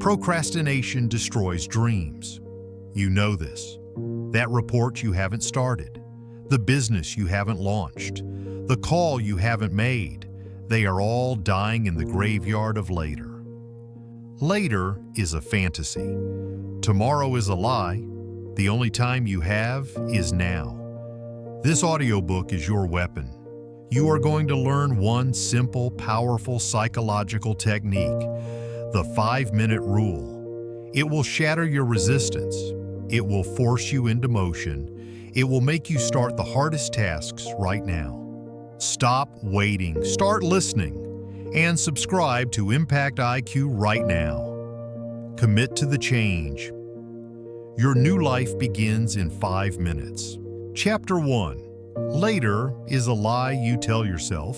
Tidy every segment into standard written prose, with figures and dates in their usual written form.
Procrastination destroys dreams. You know this. That report you haven't started, the business you haven't launched, the call you haven't made, they are all dying in the graveyard of later. Later is a fantasy. Tomorrow is a lie. The only time you have is now. This audiobook is your weapon. You are going to learn one simple, powerful psychological technique, the 5-minute rule. It will shatter your resistance. It will force you into motion. It will make you start the hardest tasks right now. Stop waiting, start listening, and subscribe to ImpactIQ right now. Commit to the change. Your new life begins in 5 minutes. Chapter 1. Later is a lie you tell yourself.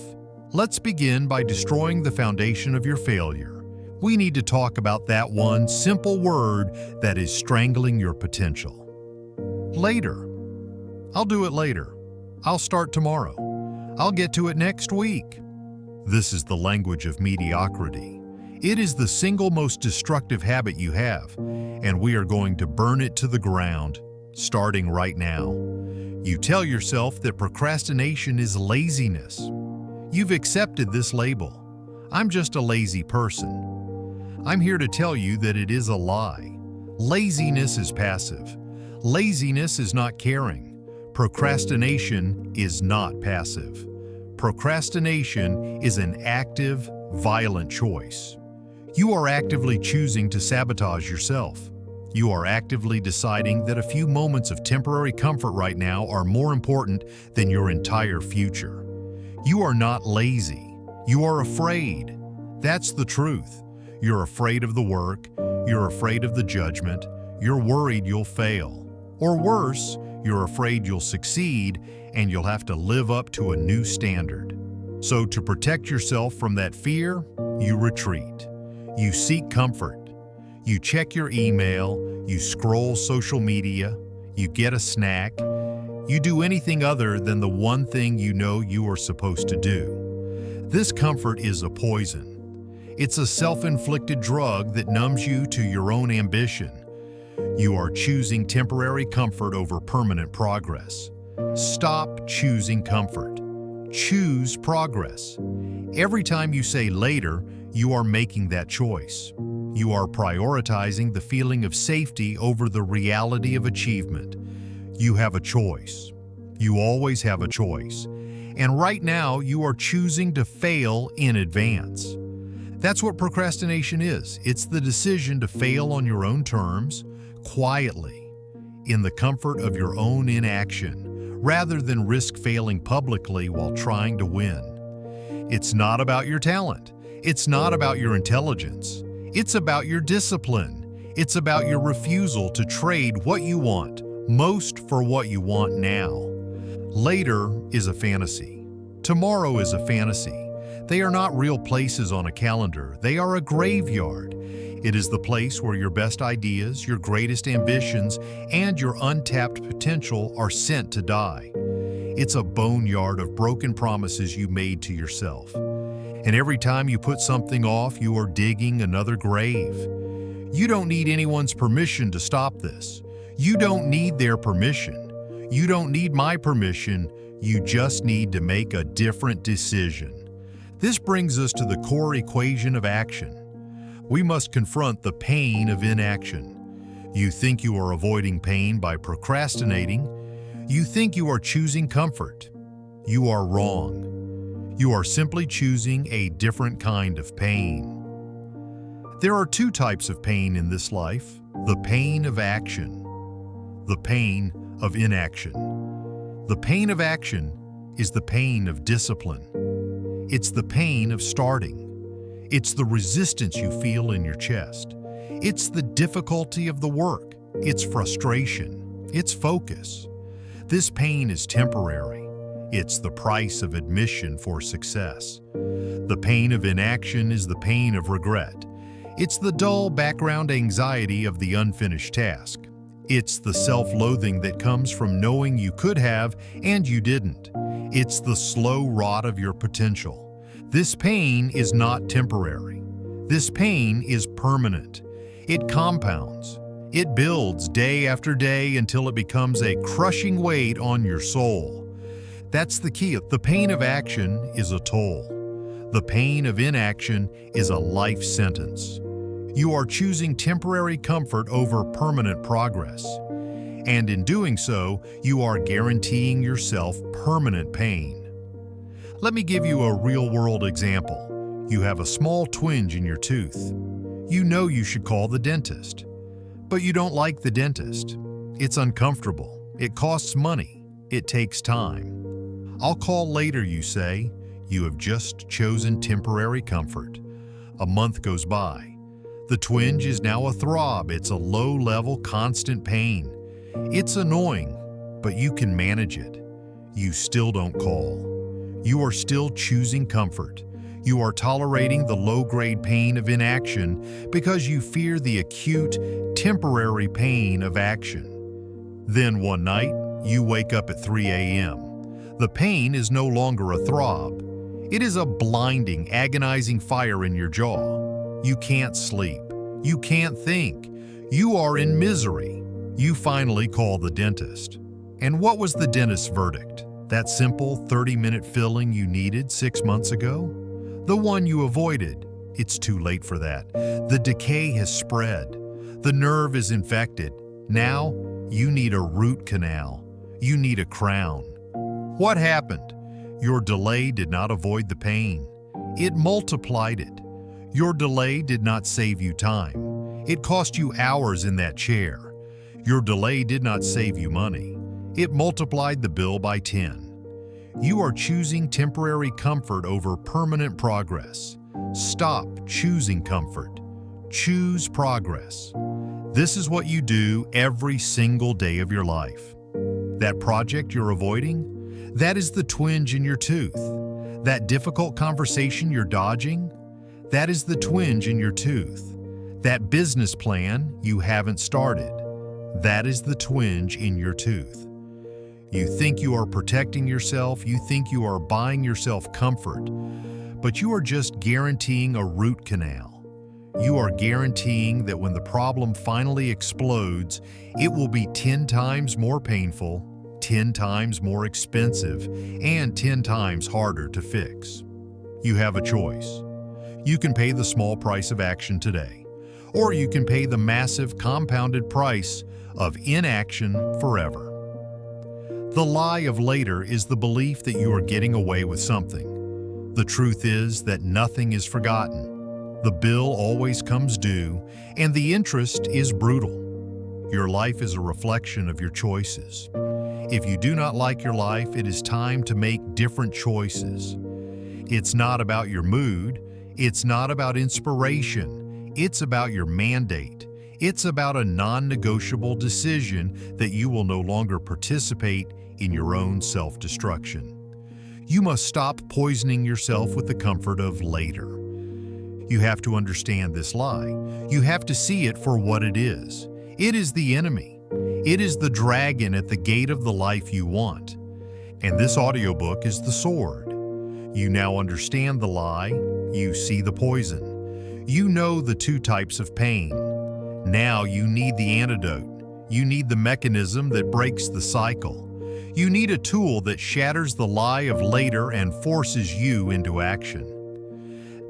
Let's begin by destroying the foundation of your failure. We need to talk about that one simple word that is strangling your potential. Later. I'll do it later. I'll start tomorrow. I'll get to it next week. This is the language of mediocrity. It is the single most destructive habit you have, and we are going to burn it to the ground, starting right now. You tell yourself that procrastination is laziness. You've accepted this label. I'm just a lazy person. I'm here to tell you that it is a lie. Laziness is passive. Laziness is not caring. Procrastination is not passive. Procrastination is an active, violent choice. You are actively choosing to sabotage yourself. You are actively deciding that a few moments of temporary comfort right now are more important than your entire future. You are not lazy. You are afraid. That's the truth. You're afraid of the work. You're afraid of the judgment. You're worried you'll fail. Or worse, you're afraid you'll succeed and you'll have to live up to a new standard. So to protect yourself from that fear, you retreat. You seek comfort. You check your email, you scroll social media, you get a snack. You do anything other than the one thing you know you are supposed to do. This comfort is a poison. It's a self-inflicted drug that numbs you to your own ambition. You are choosing temporary comfort over permanent progress. Stop choosing comfort. Choose progress. Every time you say later, you are making that choice. You are prioritizing the feeling of safety over the reality of achievement. You have a choice. You always have a choice. And right now, you are choosing to fail in advance. That's what procrastination is. It's the decision to fail on your own terms, quietly, in the comfort of your own inaction, rather than risk failing publicly while trying to win. It's not about your talent. It's not about your intelligence. It's about your discipline. It's about your refusal to trade what you want most for what you want now. Later is a fantasy. Tomorrow is a fantasy. They are not real places on a calendar. They are a graveyard. It is the place where your best ideas, your greatest ambitions, and your untapped potential are sent to die. It's a boneyard of broken promises you made to yourself. And every time you put something off, you are digging another grave. You don't need anyone's permission to stop this. You don't need their permission. You don't need my permission. You just need to make a different decision. This brings us to the core equation of action. We must confront the pain of inaction. You think you are avoiding pain by procrastinating. You think you are choosing comfort. You are wrong. You are simply choosing a different kind of pain. There are two types of pain in this life: the pain of action, the pain of inaction. The pain of action is the pain of discipline. It's the pain of starting. It's the resistance you feel in your chest. It's the difficulty of the work. It's frustration. It's focus. This pain is temporary. It's the price of admission for success. The pain of inaction is the pain of regret. It's the dull background anxiety of the unfinished task. It's the self-loathing that comes from knowing you could have and you didn't. It's the slow rot of your potential. This pain is not temporary. This pain is permanent. It compounds. It builds day after day until it becomes a crushing weight on your soul. That's the key. The pain of action is a toll. The pain of inaction is a life sentence. You are choosing temporary comfort over permanent progress. And in doing so, you are guaranteeing yourself permanent pain. Let me give you a real-world example. You have a small twinge in your tooth. You know you should call the dentist, but you don't like the dentist. It's uncomfortable. It costs money. It takes time. I'll call later, you say. You have just chosen temporary comfort. A month goes by. The twinge is now a throb. It's a low-level, constant pain. It's annoying, but you can manage it. You still don't call. You are still choosing comfort. You are tolerating the low-grade pain of inaction because you fear the acute, temporary pain of action. Then one night, you wake up at 3 a.m. The pain is no longer a throb. It is a blinding, agonizing fire in your jaw. You can't sleep. You can't think. You are in misery. You finally call the dentist. And what was the dentist's verdict? That simple 30-minute filling you needed 6 months ago? The one you avoided. It's too late for that. The decay has spread. The nerve is infected. Now, you need a root canal. You need a crown. What happened? Your delay did not avoid the pain. It multiplied it. Your delay did not save you time. It cost you hours in that chair. Your delay did not save you money. It multiplied the bill by 10. You are choosing temporary comfort over permanent progress. Stop choosing comfort. Choose progress. This is what you do every single day of your life. That project you're avoiding, that is the twinge in your tooth. That difficult conversation you're dodging, that is the twinge in your tooth. That business plan you haven't started, that is the twinge in your tooth. You think you are protecting yourself, you think you are buying yourself comfort, but you are just guaranteeing a root canal. You are guaranteeing that when the problem finally explodes, it will be 10 times more painful, 10 times more expensive, and 10 times harder to fix. You have a choice. You can pay the small price of action today, or you can pay the massive compounded price of inaction forever. The lie of later is the belief that you are getting away with something. The truth is that nothing is forgotten. The bill always comes due, and the interest is brutal. Your life is a reflection of your choices. If you do not like your life, it is time to make different choices. It's not about your mood. It's not about inspiration. It's about your mandate. It's about a non-negotiable decision that you will no longer participate in your own self-destruction. You must stop poisoning yourself with the comfort of later. You have to understand this lie. You have to see it for what it is. It is the enemy. It is the dragon at the gate of the life you want. And this audiobook is the sword. You now understand the lie. You see the poison. You know the two types of pain. Now you need the antidote. You need the mechanism that breaks the cycle. You need a tool that shatters the lie of later and forces you into action.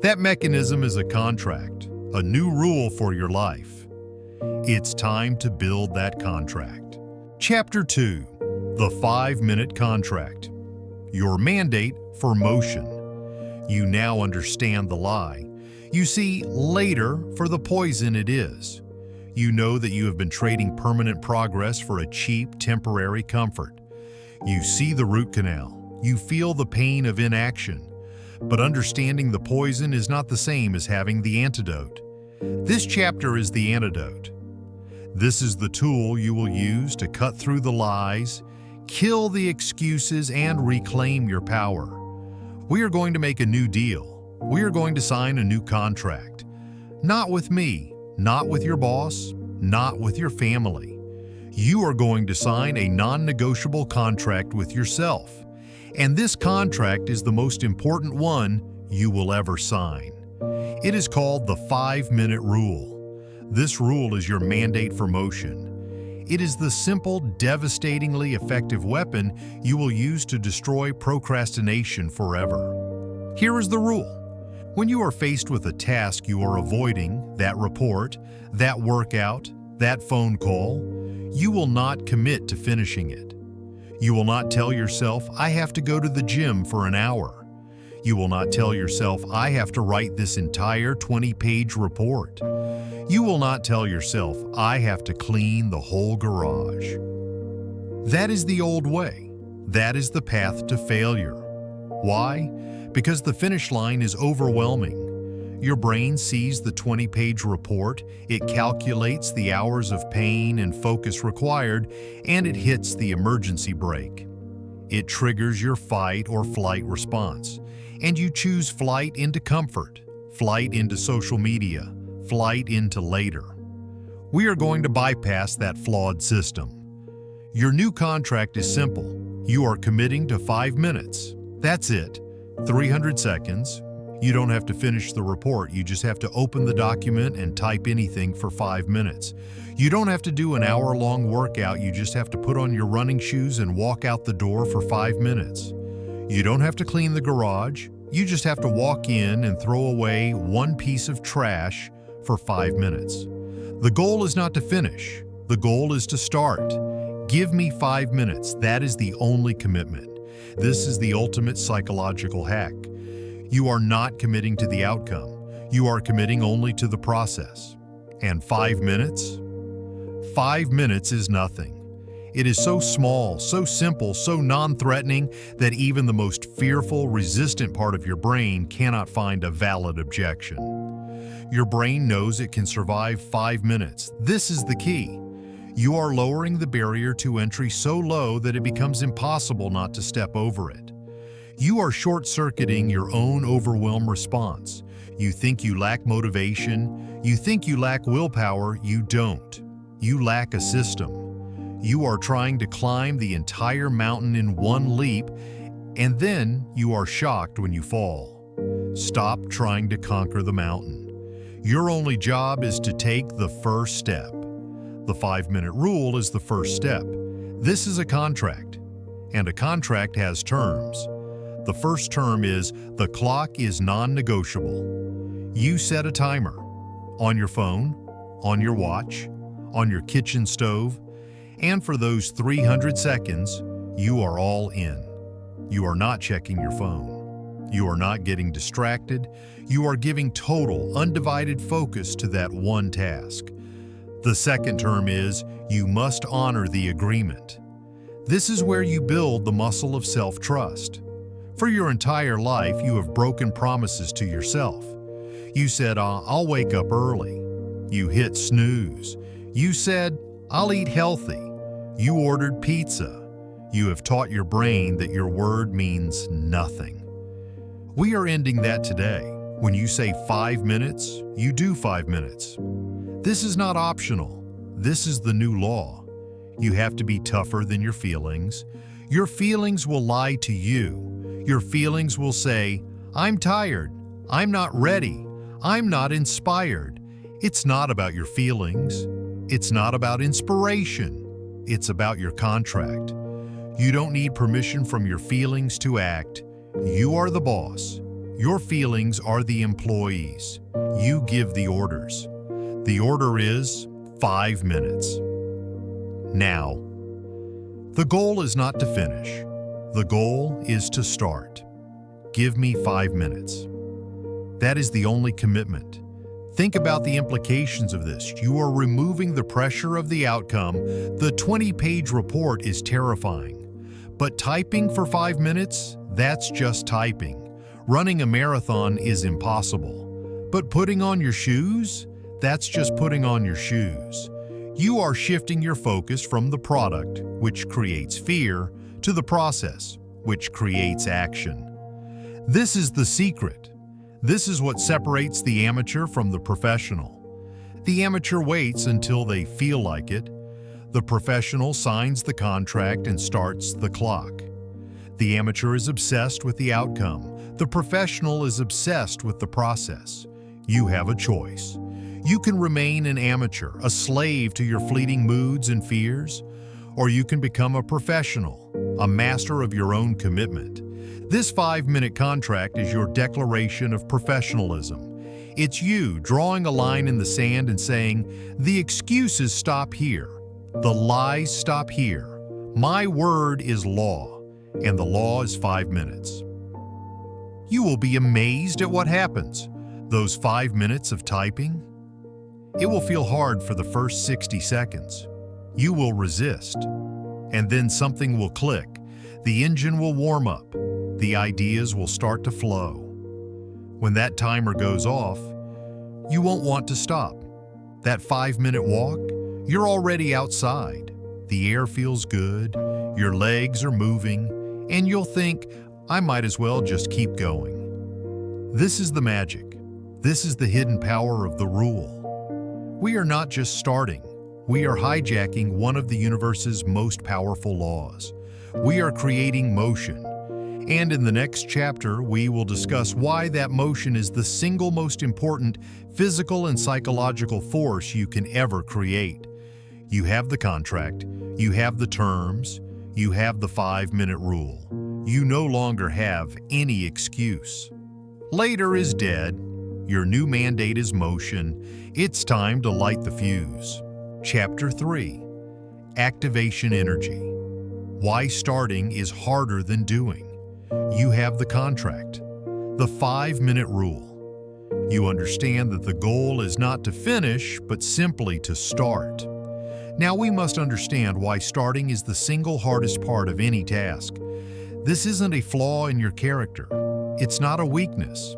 That mechanism is a contract, a new rule for your life. It's time to build that contract. Chapter 2, The 5-Minute Contract. Your mandate for motion. You now understand the lie. You see later for the poison it is. You know that you have been trading permanent progress for a cheap, temporary comfort. You see the root canal. You feel the pain of inaction. But understanding the poison is not the same as having the antidote. This chapter is the antidote. This is the tool you will use to cut through the lies, kill the excuses, and reclaim your power. We are going to make a new deal. We are going to sign a new contract. Not with me, not with your boss, not with your family. You are going to sign a non-negotiable contract with yourself. And this contract is the most important one you will ever sign. It is called the 5-minute rule. This rule is your mandate for motion. It is the simple, devastatingly effective weapon you will use to destroy procrastination forever. Here is the rule. When you are faced with a task you are avoiding, that report, that workout, that phone call, you will not commit to finishing it. You will not tell yourself, I have to go to the gym for an hour. You will not tell yourself, I have to write this entire 20-page report. You will not tell yourself, I have to clean the whole garage. That is the old way. That is the path to failure. Why? Because the finish line is overwhelming. Your brain sees the 20-page report, it calculates the hours of pain and focus required, and it hits the emergency brake. It triggers your fight or flight response, and you choose flight into comfort, flight into social media, flight into later. We are going to bypass that flawed system. Your new contract is simple. You are committing to 5 minutes. That's it. 300 seconds. You don't have to finish the report, you just have to open the document and type anything for 5 minutes. You don't have to do an hour-long workout, you just have to put on your running shoes and walk out the door for 5 minutes. You don't have to clean the garage, you just have to walk in and throw away one piece of trash for 5 minutes. The goal is not to finish, the goal is to start. Give me 5 minutes, that is the only commitment. This is the ultimate psychological hack. You are not committing to the outcome. You are committing only to the process. And 5 minutes? 5 minutes is nothing. It is so small, so simple, so non-threatening that even the most fearful, resistant part of your brain cannot find a valid objection. Your brain knows it can survive 5 minutes. This is the key. You are lowering the barrier to entry so low that it becomes impossible not to step over it. You are short-circuiting your own overwhelm response. You think you lack motivation. You think you lack willpower. You don't. You lack a system. You are trying to climb the entire mountain in one leap, and then you are shocked when you fall. Stop trying to conquer the mountain. Your only job is to take the first step. The 5-minute rule is the first step. This is a contract, and a contract has terms. The first term is the clock is non-negotiable. You set a timer on your phone, on your watch, on your kitchen stove, and for those 300 seconds, you are all in. You are not checking your phone. You are not getting distracted. You are giving total, undivided focus to that one task. The second term is you must honor the agreement. This is where you build the muscle of self-trust. For your entire life, you have broken promises to yourself. You said, I'll wake up early. You hit snooze. You said, I'll eat healthy. You ordered pizza. You have taught your brain that your word means nothing. We are ending that today. When you say 5 minutes, you do 5 minutes. This is not optional. This is the new law. You have to be tougher than your feelings. Your feelings will lie to you. Your feelings will say, I'm tired, I'm not ready, I'm not inspired. It's not about your feelings. It's not about inspiration. It's about your contract. You don't need permission from your feelings to act. You are the boss. Your feelings are the employees. You give the orders. The order is 5 minutes. Now, the goal is not to finish. The goal is to start. Give me 5 minutes. That is the only commitment. Think about the implications of this. You are removing the pressure of the outcome. The 20-page report is terrifying. But typing for 5 minutes, that's just typing. Running a marathon is impossible. But putting on your shoes, that's just putting on your shoes. You are shifting your focus from the product, which creates fear, to the process, which creates action. This is the secret. This is what separates the amateur from the professional. The amateur waits until they feel like it. The professional signs the contract and starts the clock. The amateur is obsessed with the outcome. The professional is obsessed with the process. You have a choice. You can remain an amateur, a slave to your fleeting moods and fears, or you can become a professional, a master of your own commitment. This 5-minute contract is your declaration of professionalism. It's you drawing a line in the sand and saying, the excuses stop here, the lies stop here. My word is law, and the law is 5 minutes. You will be amazed at what happens. Those 5 minutes of typing, it will feel hard for the first 60 seconds. You will resist, and then something will click. The engine will warm up. The ideas will start to flow. When that timer goes off, you won't want to stop. That 5-minute walk, you're already outside. The air feels good, your legs are moving, and you'll think, I might as well just keep going. This is the magic. This is the hidden power of the rule. We are not just starting. We are hijacking one of the universe's most powerful laws. We are creating motion. And in the next chapter, we will discuss why that motion is the single most important physical and psychological force you can ever create. You have the contract, you have the terms, you have the 5-minute rule. You no longer have any excuse. Later is dead. Your new mandate is motion. It's time to light the fuse. Chapter 3. Activation Energy. Why starting is harder than doing. You have the contract. The 5-minute rule. You understand that the goal is not to finish, but simply to start. Now we must understand why starting is the single hardest part of any task. This isn't a flaw in your character. It's not a weakness.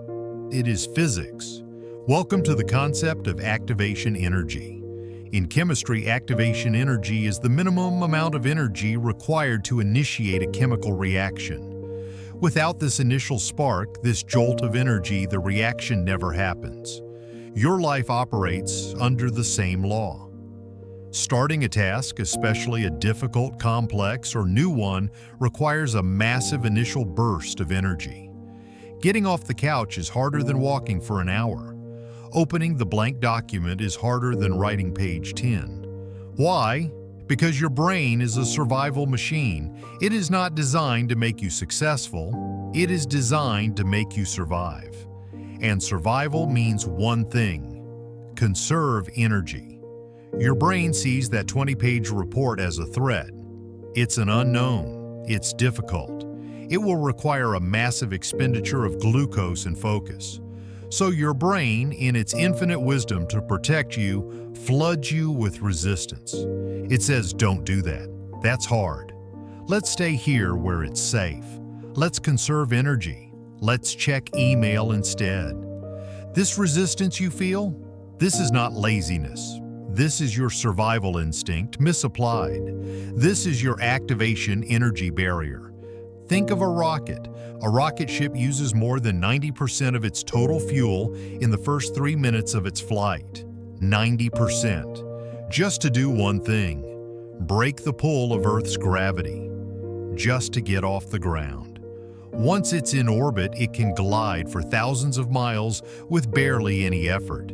It is physics. Welcome to the concept of activation energy. In chemistry, activation energy is the minimum amount of energy required to initiate a chemical reaction. Without this initial spark, this jolt of energy, the reaction never happens. Your life operates under the same law. Starting a task, especially a difficult, complex, or new one, requires a massive initial burst of energy. Getting off the couch is harder than walking for an hour. Opening the blank document is harder than writing page 10. Why? Because your brain is a survival machine. It is not designed to make you successful. It is designed to make you survive. And survival means one thing: conserve energy. Your brain sees that 20-page report as a threat. It's an unknown. It's difficult. It will require a massive expenditure of glucose and focus. So your brain, in its infinite wisdom to protect you, floods you with resistance. It says, don't do that. That's hard. Let's stay here where it's safe. Let's conserve energy. Let's check email instead. This resistance you feel, this is not laziness. This is your survival instinct misapplied. This is your activation energy barrier. Think of a rocket. A rocket ship uses more than 90% of its total fuel in the first 3 minutes of its flight. 90%. Just to do one thing: break the pull of Earth's gravity. Just to get off the ground. Once it's in orbit, it can glide for thousands of miles with barely any effort.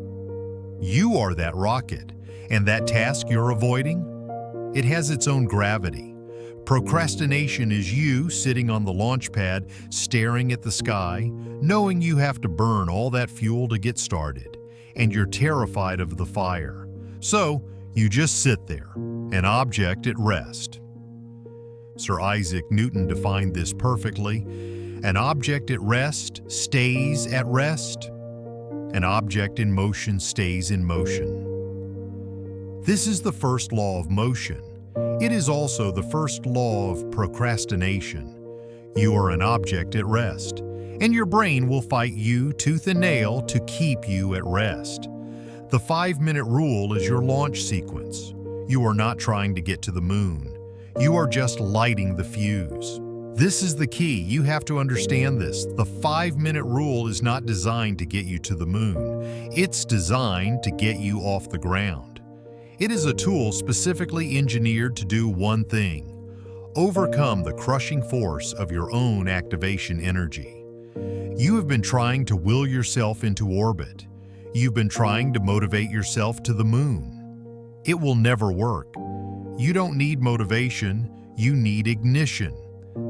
You are that rocket, and that task you're avoiding, it has its own gravity. Procrastination is you sitting on the launch pad, staring at the sky, knowing you have to burn all that fuel to get started, and you're terrified of the fire. So you just sit there, an object at rest. Sir Isaac Newton defined this perfectly. An object at rest stays at rest. An object in motion stays in motion. This is the first law of motion. It is also the first law of procrastination. You are an object at rest, and your brain will fight you tooth and nail to keep you at rest. The 5-minute rule is your launch sequence. You are not trying to get to the moon. You are just lighting the fuse. This is the key. You have to understand this. The 5-minute rule is not designed to get you to the moon. It's designed to get you off the ground. It is a tool specifically engineered to do one thing: overcome the crushing force of your own activation energy. You have been trying to will yourself into orbit. You've been trying to motivate yourself to the moon. It will never work. You don't need motivation, you need ignition.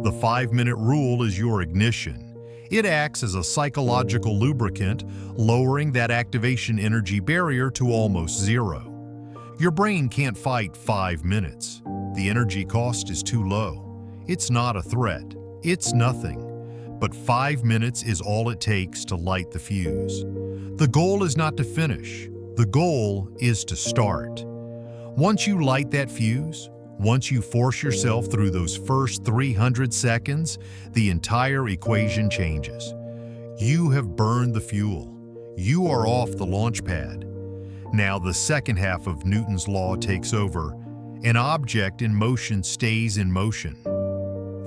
The 5-minute rule is your ignition. It acts as a psychological lubricant, lowering that activation energy barrier to almost zero. Your brain can't fight 5 minutes. The energy cost is too low. It's not a threat. It's nothing. But 5 minutes is all it takes to light the fuse. The goal is not to finish. The goal is to start. Once you light that fuse, once you force yourself through those first 300 seconds, the entire equation changes. You have burned the fuel. You are off the launch pad. Now the second half of Newton's law takes over. An object in motion stays in motion.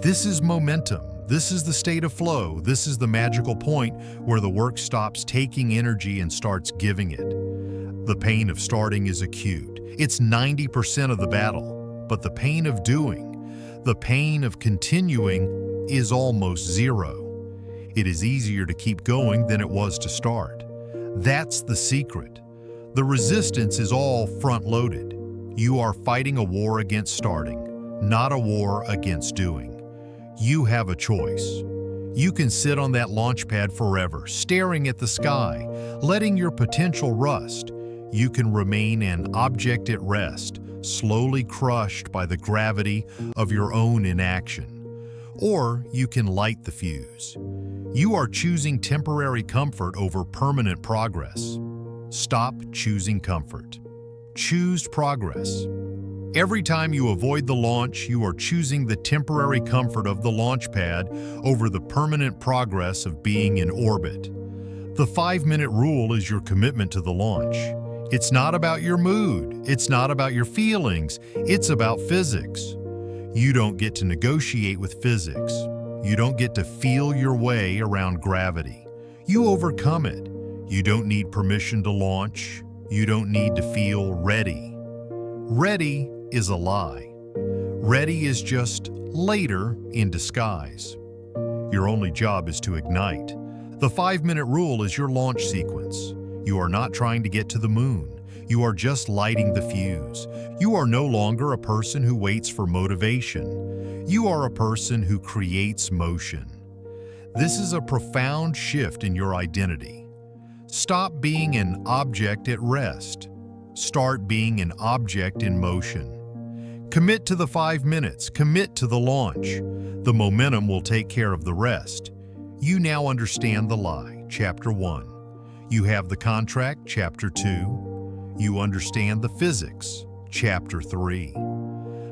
This is momentum. This is the state of flow. This is the magical point where the work stops taking energy and starts giving it. The pain of starting is acute. It's 90% of the battle. But the pain of doing, the pain of continuing, is almost zero. It is easier to keep going than it was to start. That's the secret. The resistance is all front-loaded. You are fighting a war against starting, not a war against doing. You have a choice. You can sit on that launch pad forever, staring at the sky, letting your potential rust. You can remain an object at rest, slowly crushed by the gravity of your own inaction. Or you can light the fuse. You are choosing temporary comfort over permanent progress. Stop choosing comfort. Choose progress. Every time you avoid the launch, you are choosing the temporary comfort of the launch pad over the permanent progress of being in orbit. The 5-minute rule is your commitment to the launch. It's not about your mood. It's not about your feelings. It's about physics. You don't get to negotiate with physics. You don't get to feel your way around gravity. You overcome it. You don't need permission to launch. You don't need to feel ready. Ready is a lie. Ready is just later in disguise. Your only job is to ignite. The 5-minute rule is your launch sequence. You are not trying to get to the moon. You are just lighting the fuse. You are no longer a person who waits for motivation. You are a person who creates motion. This is a profound shift in your identity. Stop being an object at rest. Start being an object in motion. Commit to the 5 minutes. Commit to the launch. The momentum will take care of the rest. You now understand the lie, Chapter 1. You have the contract, Chapter 2. You understand the physics, Chapter 3.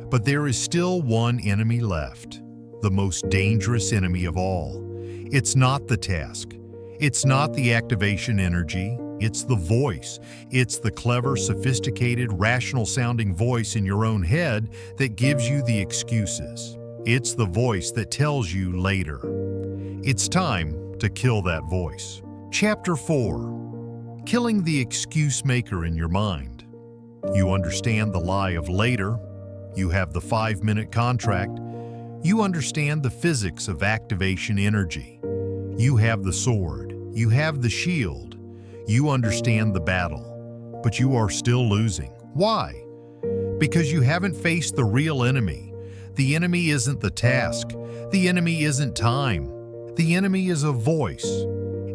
But there is still one enemy left, the most dangerous enemy of all. It's not the task. It's not the activation energy. It's the voice. It's the clever, sophisticated, rational-sounding voice in your own head that gives you the excuses. It's the voice that tells you later. It's time to kill that voice. Chapter 4. Killing the excuse maker in your mind. You understand the lie of later. You have the 5-minute contract. You understand the physics of activation energy. You have the sword. You have the shield. You understand the battle. But you are still losing. Why? Because you haven't faced the real enemy. The enemy isn't the task. The enemy isn't time. The enemy is a voice.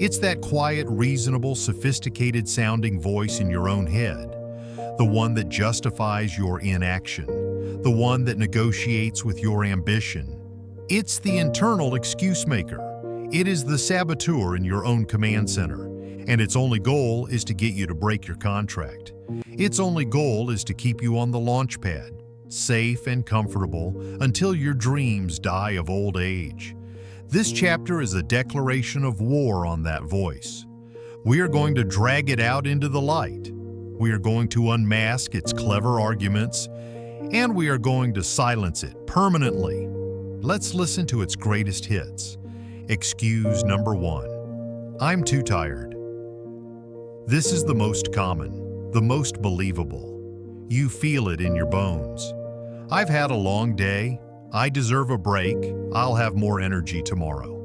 It's that quiet, reasonable, sophisticated-sounding voice in your own head. The one that justifies your inaction. The one that negotiates with your ambition. It's the internal excuse maker. It is the saboteur in your own command center. And its only goal is to get you to break your contract. Its only goal is to keep you on the launch pad, safe and comfortable, until your dreams die of old age. This chapter is a declaration of war on that voice. We are going to drag it out into the light. We are going to unmask its clever arguments, and we are going to silence it permanently. Let's listen to its greatest hits. Excuse number 1. I'm too tired. This is the most common, the most believable. You feel it in your bones. I've had a long day. I deserve a break. I'll have more energy tomorrow.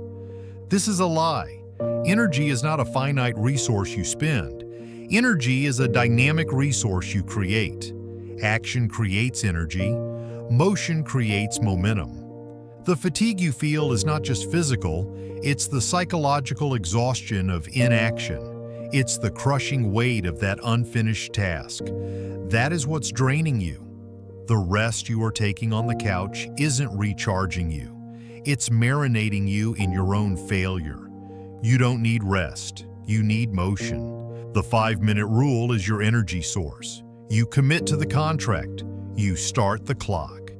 This is a lie. Energy is not a finite resource you spend. Energy is a dynamic resource you create. Action creates energy. Motion creates momentum. The fatigue you feel is not just physical, it's the psychological exhaustion of inaction. It's the crushing weight of that unfinished task. That is what's draining you. The rest you are taking on the couch isn't recharging you. It's marinating you in your own failure. You don't need rest. You need motion. The 5-minute rule is your energy source. You commit to the contract. You start the clock.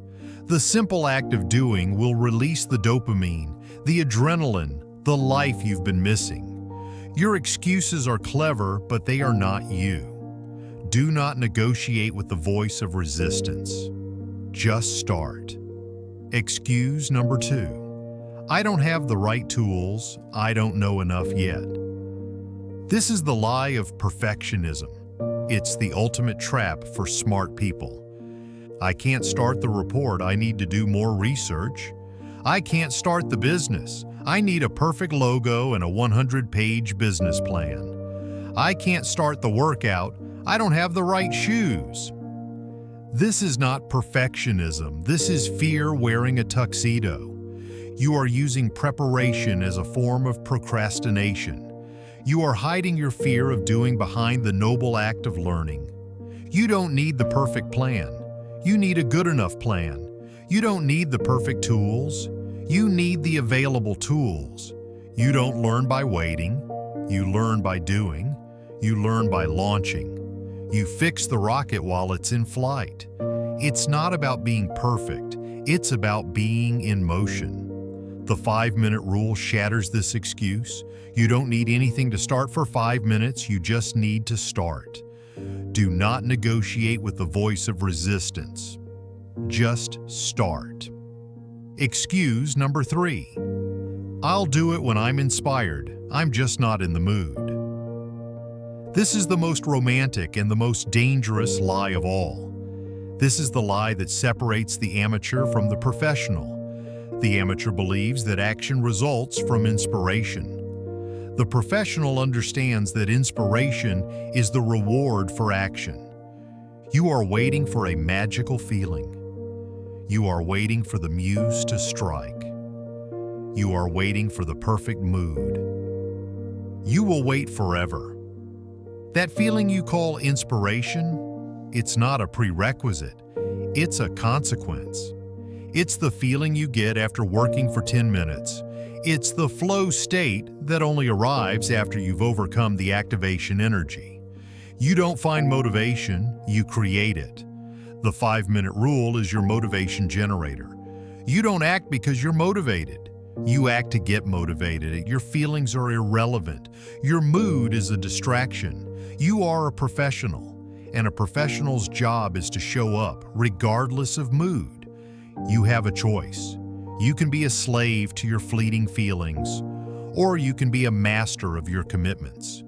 The simple act of doing will release the dopamine, the adrenaline, the life you've been missing. Your excuses are clever, but they are not you. Do not negotiate with the voice of resistance. Just start. Excuse number 2. I don't have the right tools. I don't know enough yet. This is the lie of perfectionism. It's the ultimate trap for smart people. I can't start the report. I need to do more research. I can't start the business. I need a perfect logo and a 100-page business plan. I can't start the workout. I don't have the right shoes. This is not perfectionism. This is fear wearing a tuxedo. You are using preparation as a form of procrastination. You are hiding your fear of doing behind the noble act of learning. You don't need the perfect plan. You need a good enough plan. You don't need the perfect tools. You need the available tools. You don't learn by waiting. You learn by doing. You learn by launching. You fix the rocket while it's in flight. It's not about being perfect. It's about being in motion. The 5-minute rule shatters this excuse. You don't need anything to start for 5 minutes. You just need to start. Do not negotiate with the voice of resistance. Just start. Excuse number 3. I'll do it when I'm inspired. I'm just not in the mood. This is the most romantic and the most dangerous lie of all. This is the lie that separates the amateur from the professional. The amateur believes that action results from inspiration. The professional understands that inspiration is the reward for action. You are waiting for a magical feeling. You are waiting for the muse to strike. You are waiting for the perfect mood. You will wait forever. That feeling you call inspiration, it's not a prerequisite. It's a consequence. It's the feeling you get after working for 10 minutes. It's the flow state that only arrives after you've overcome the activation energy. You don't find motivation, you create it. The 5-minute rule is your motivation generator. You don't act because you're motivated. You act to get motivated. Your feelings are irrelevant. Your mood is a distraction. You are a professional, and a professional's job is to show up regardless of mood. You have a choice. You can be a slave to your fleeting feelings, or you can be a master of your commitments.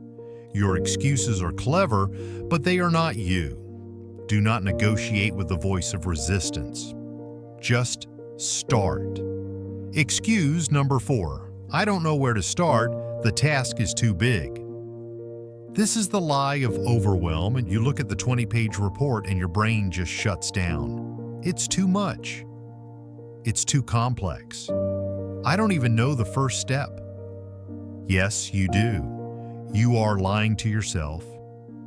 Your excuses are clever, but they are not you. Do not negotiate with the voice of resistance. Just start. Excuse number 4. I don't know where to start. The task is too big. This is the lie of overwhelm, and you look at the 20-page report and your brain just shuts down. It's too much. It's too complex. I don't even know the first step. Yes, you do. You are lying to yourself.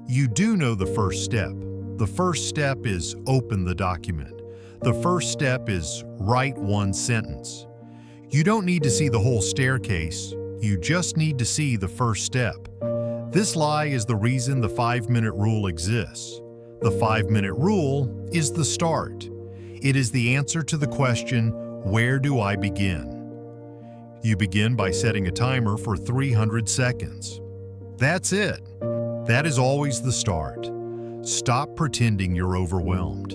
You do know the first step. The first step is open the document. The first step is write one sentence. You don't need to see the whole staircase. You just need to see the first step. This lie is the reason the 5-minute rule exists. The 5-minute rule is the start. It is the answer to the question, where do I begin? You begin by setting a timer for 300 seconds. That's it. That is always the start. Stop pretending you're overwhelmed.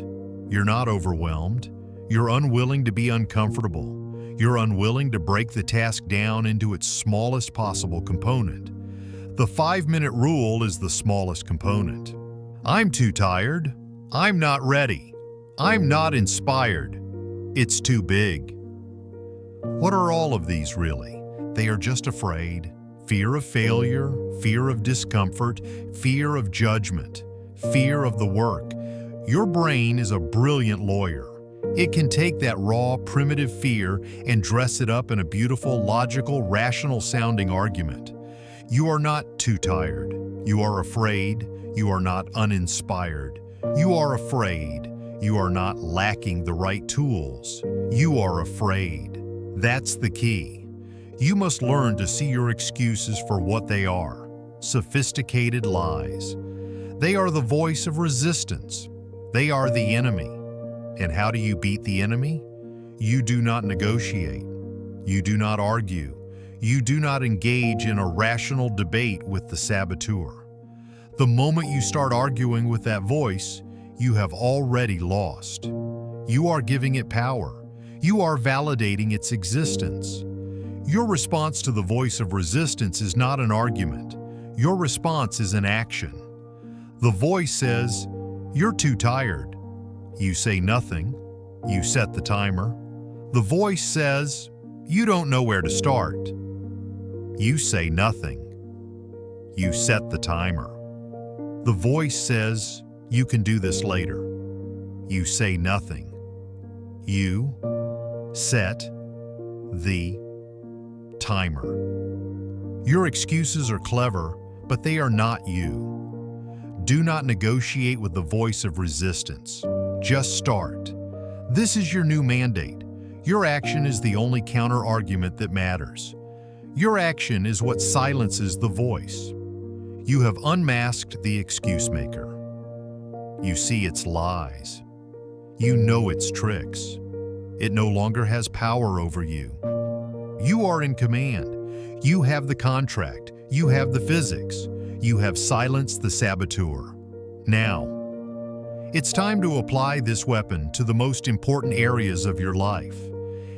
You're not overwhelmed. You're unwilling to be uncomfortable. You're unwilling to break the task down into its smallest possible component. The 5-minute rule is the smallest component. I'm too tired. I'm not ready. I'm not inspired. It's too big. What are all of these really? They are just afraid, Fear of failure, fear of discomfort, fear of judgment, fear of the work. Your brain is a brilliant lawyer. It can take that raw, primitive fear and dress it up in a beautiful, logical, rational-sounding argument. You are not too tired. You are afraid. You are not uninspired. You are afraid. You are not lacking the right tools. You are afraid. That's the key. You must learn to see your excuses for what they are: sophisticated lies. They are the voice of resistance. They are the enemy. And how do you beat the enemy? You do not negotiate. You do not argue. You do not engage in a rational debate with the saboteur. The moment you start arguing with that voice, you have already lost. You are giving it power. You are validating its existence. Your response to the voice of resistance is not an argument. Your response is an action. The voice says, "You're too tired." You say nothing. You set the timer. The voice says, "You don't know where to start." You say nothing. You set the timer. The voice says, "You can do this later." You say nothing. You set the timer. Your excuses are clever, but they are not you. Do not negotiate with the voice of resistance. Just start. This is your new mandate. Your action is the only counter-argument that matters. Your action is what silences the voice. You have unmasked the excuse maker. You see its lies. You know its tricks. It no longer has power over you. You are in command. You have the contract. You have the physics. You have silenced the saboteur. Now, it's time to apply this weapon to the most important areas of your life.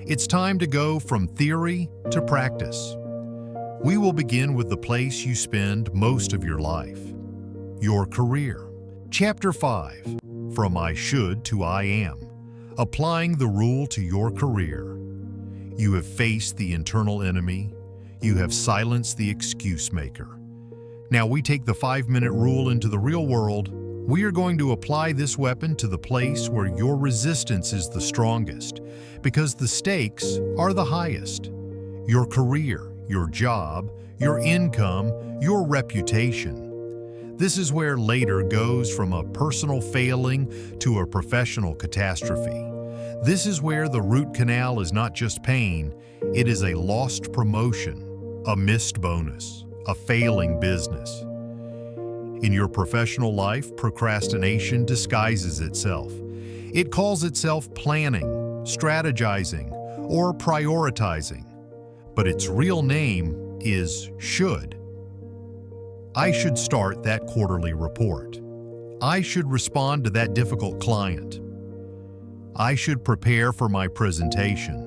It's time to go from theory to practice. We will begin with the place you spend most of your life, your career. Chapter 5, From I Should to I Am, Applying the Rule to Your Career. You have faced the internal enemy. You have silenced the excuse maker. Now we take the 5-minute rule into the real world. We are going to apply this weapon to the place where your resistance is the strongest, because the stakes are the highest. Your career, your job, your income, your reputation. This is where later goes from a personal failing to a professional catastrophe. This is where the root canal is not just pain, it is a lost promotion, a missed bonus, a failing business. In your professional life, procrastination disguises itself. It calls itself planning, strategizing, or prioritizing, but its real name is should. I should start that quarterly report. I should respond to that difficult client. I should prepare for my presentation.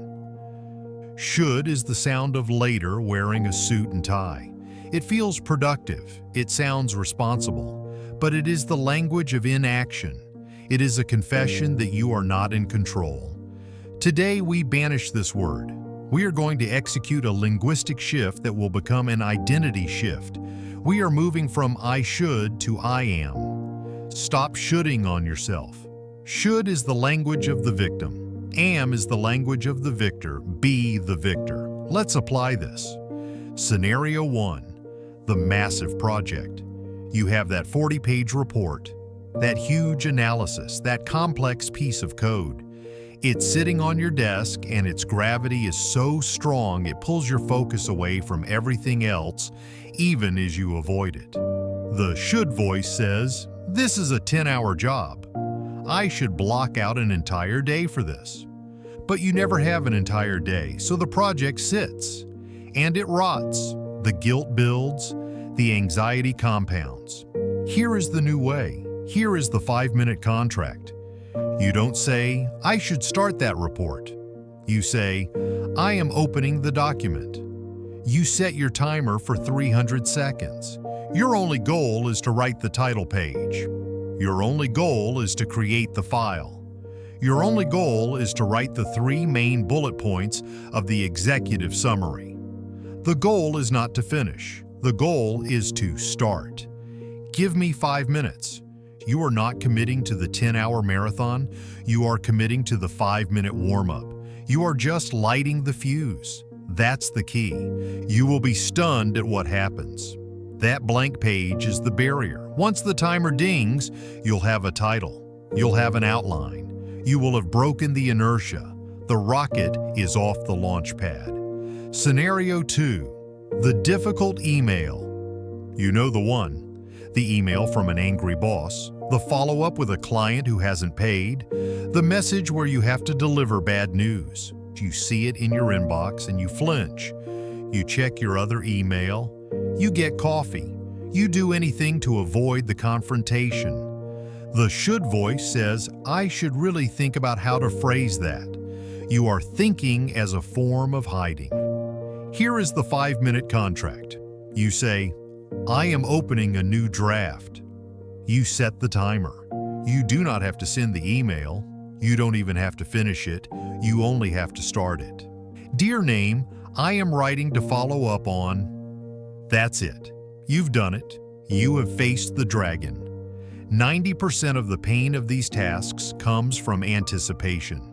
Should is the sound of later wearing a suit and tie. It feels productive, it sounds responsible, but it is the language of inaction. It is a confession that you are not in control. Today we banish this word. We are going to execute a linguistic shift that will become an identity shift. We are moving from I should to I am. Stop shoulding on yourself. Should is the language of the victim. Am is the language of the victor. Be the victor. Let's apply this. Scenario 1. The massive project. You have that 40-page report, that huge analysis, that complex piece of code. It's sitting on your desk and its gravity is so strong it pulls your focus away from everything else, even as you avoid it. The should voice says, "This is a 10-hour job. I should block out an entire day for this." But you never have an entire day, so the project sits. And it rots. The guilt builds. The anxiety compounds. Here is the new way. Here is the 5-minute contract. You don't say, "I should start that report." You say, "I am opening the document." You set your timer for 300 seconds. Your only goal is to write the title page. Your only goal is to create the file. Your only goal is to write the 3 main bullet points of the executive summary. The goal is not to finish. The goal is to start. Give me 5 minutes. You are not committing to the 10-hour marathon. You are committing to the 5-minute warm-up. You are just lighting the fuse. That's the key. You will be stunned at what happens. That blank page is the barrier. Once the timer dings, you'll have a title. You'll have an outline. You will have broken the inertia. The rocket is off the launch pad. Scenario 2. The difficult email. You know the one. The email from an angry boss, the follow-up with a client who hasn't paid, the message where you have to deliver bad news. You see it in your inbox and you flinch. You check your other email. You get coffee. You do anything to avoid the confrontation. The should voice says, I should really think about how to phrase that. You are thinking as a form of hiding. Here is the 5-minute contract. You say, I am opening a new draft. You set the timer. You do not have to send the email. You don't even have to finish it. You only have to start it. Dear name, I am writing to follow up on. That's it. You've done it. You have faced the dragon. 90% of the pain of these tasks comes from anticipation.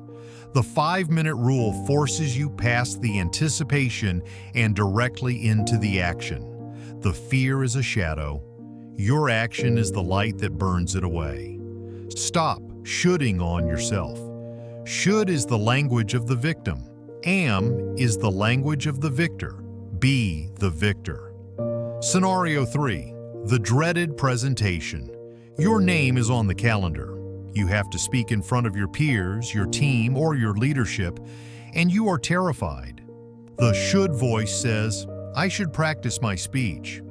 The 5-minute rule forces you past the anticipation and directly into the action. The fear is a shadow. Your action is the light that burns it away. Stop shoulding on yourself. Should is the language of the victim. Am is the language of the victor. Be the victor. Scenario 3. The dreaded presentation. Your name is on the calendar. You have to speak in front of your peers, your team, or your leadership, and you are terrified. The should voice says, I should practice my speech.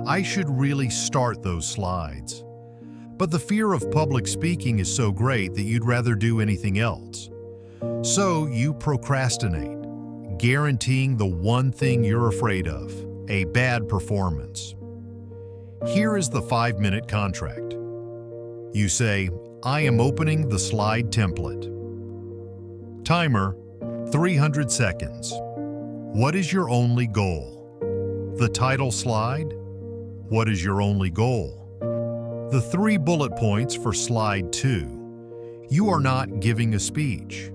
I should really start those slides. But the fear of public speaking is so great that you'd rather do anything else. So you procrastinate, guaranteeing the one thing you're afraid of, a bad performance. Here is the 5-minute contract. You say, I am opening the slide template. Timer, 300 seconds. What is your only goal? The title slide? What is your only goal? The 3 bullet points for slide 2. You are not giving a speech.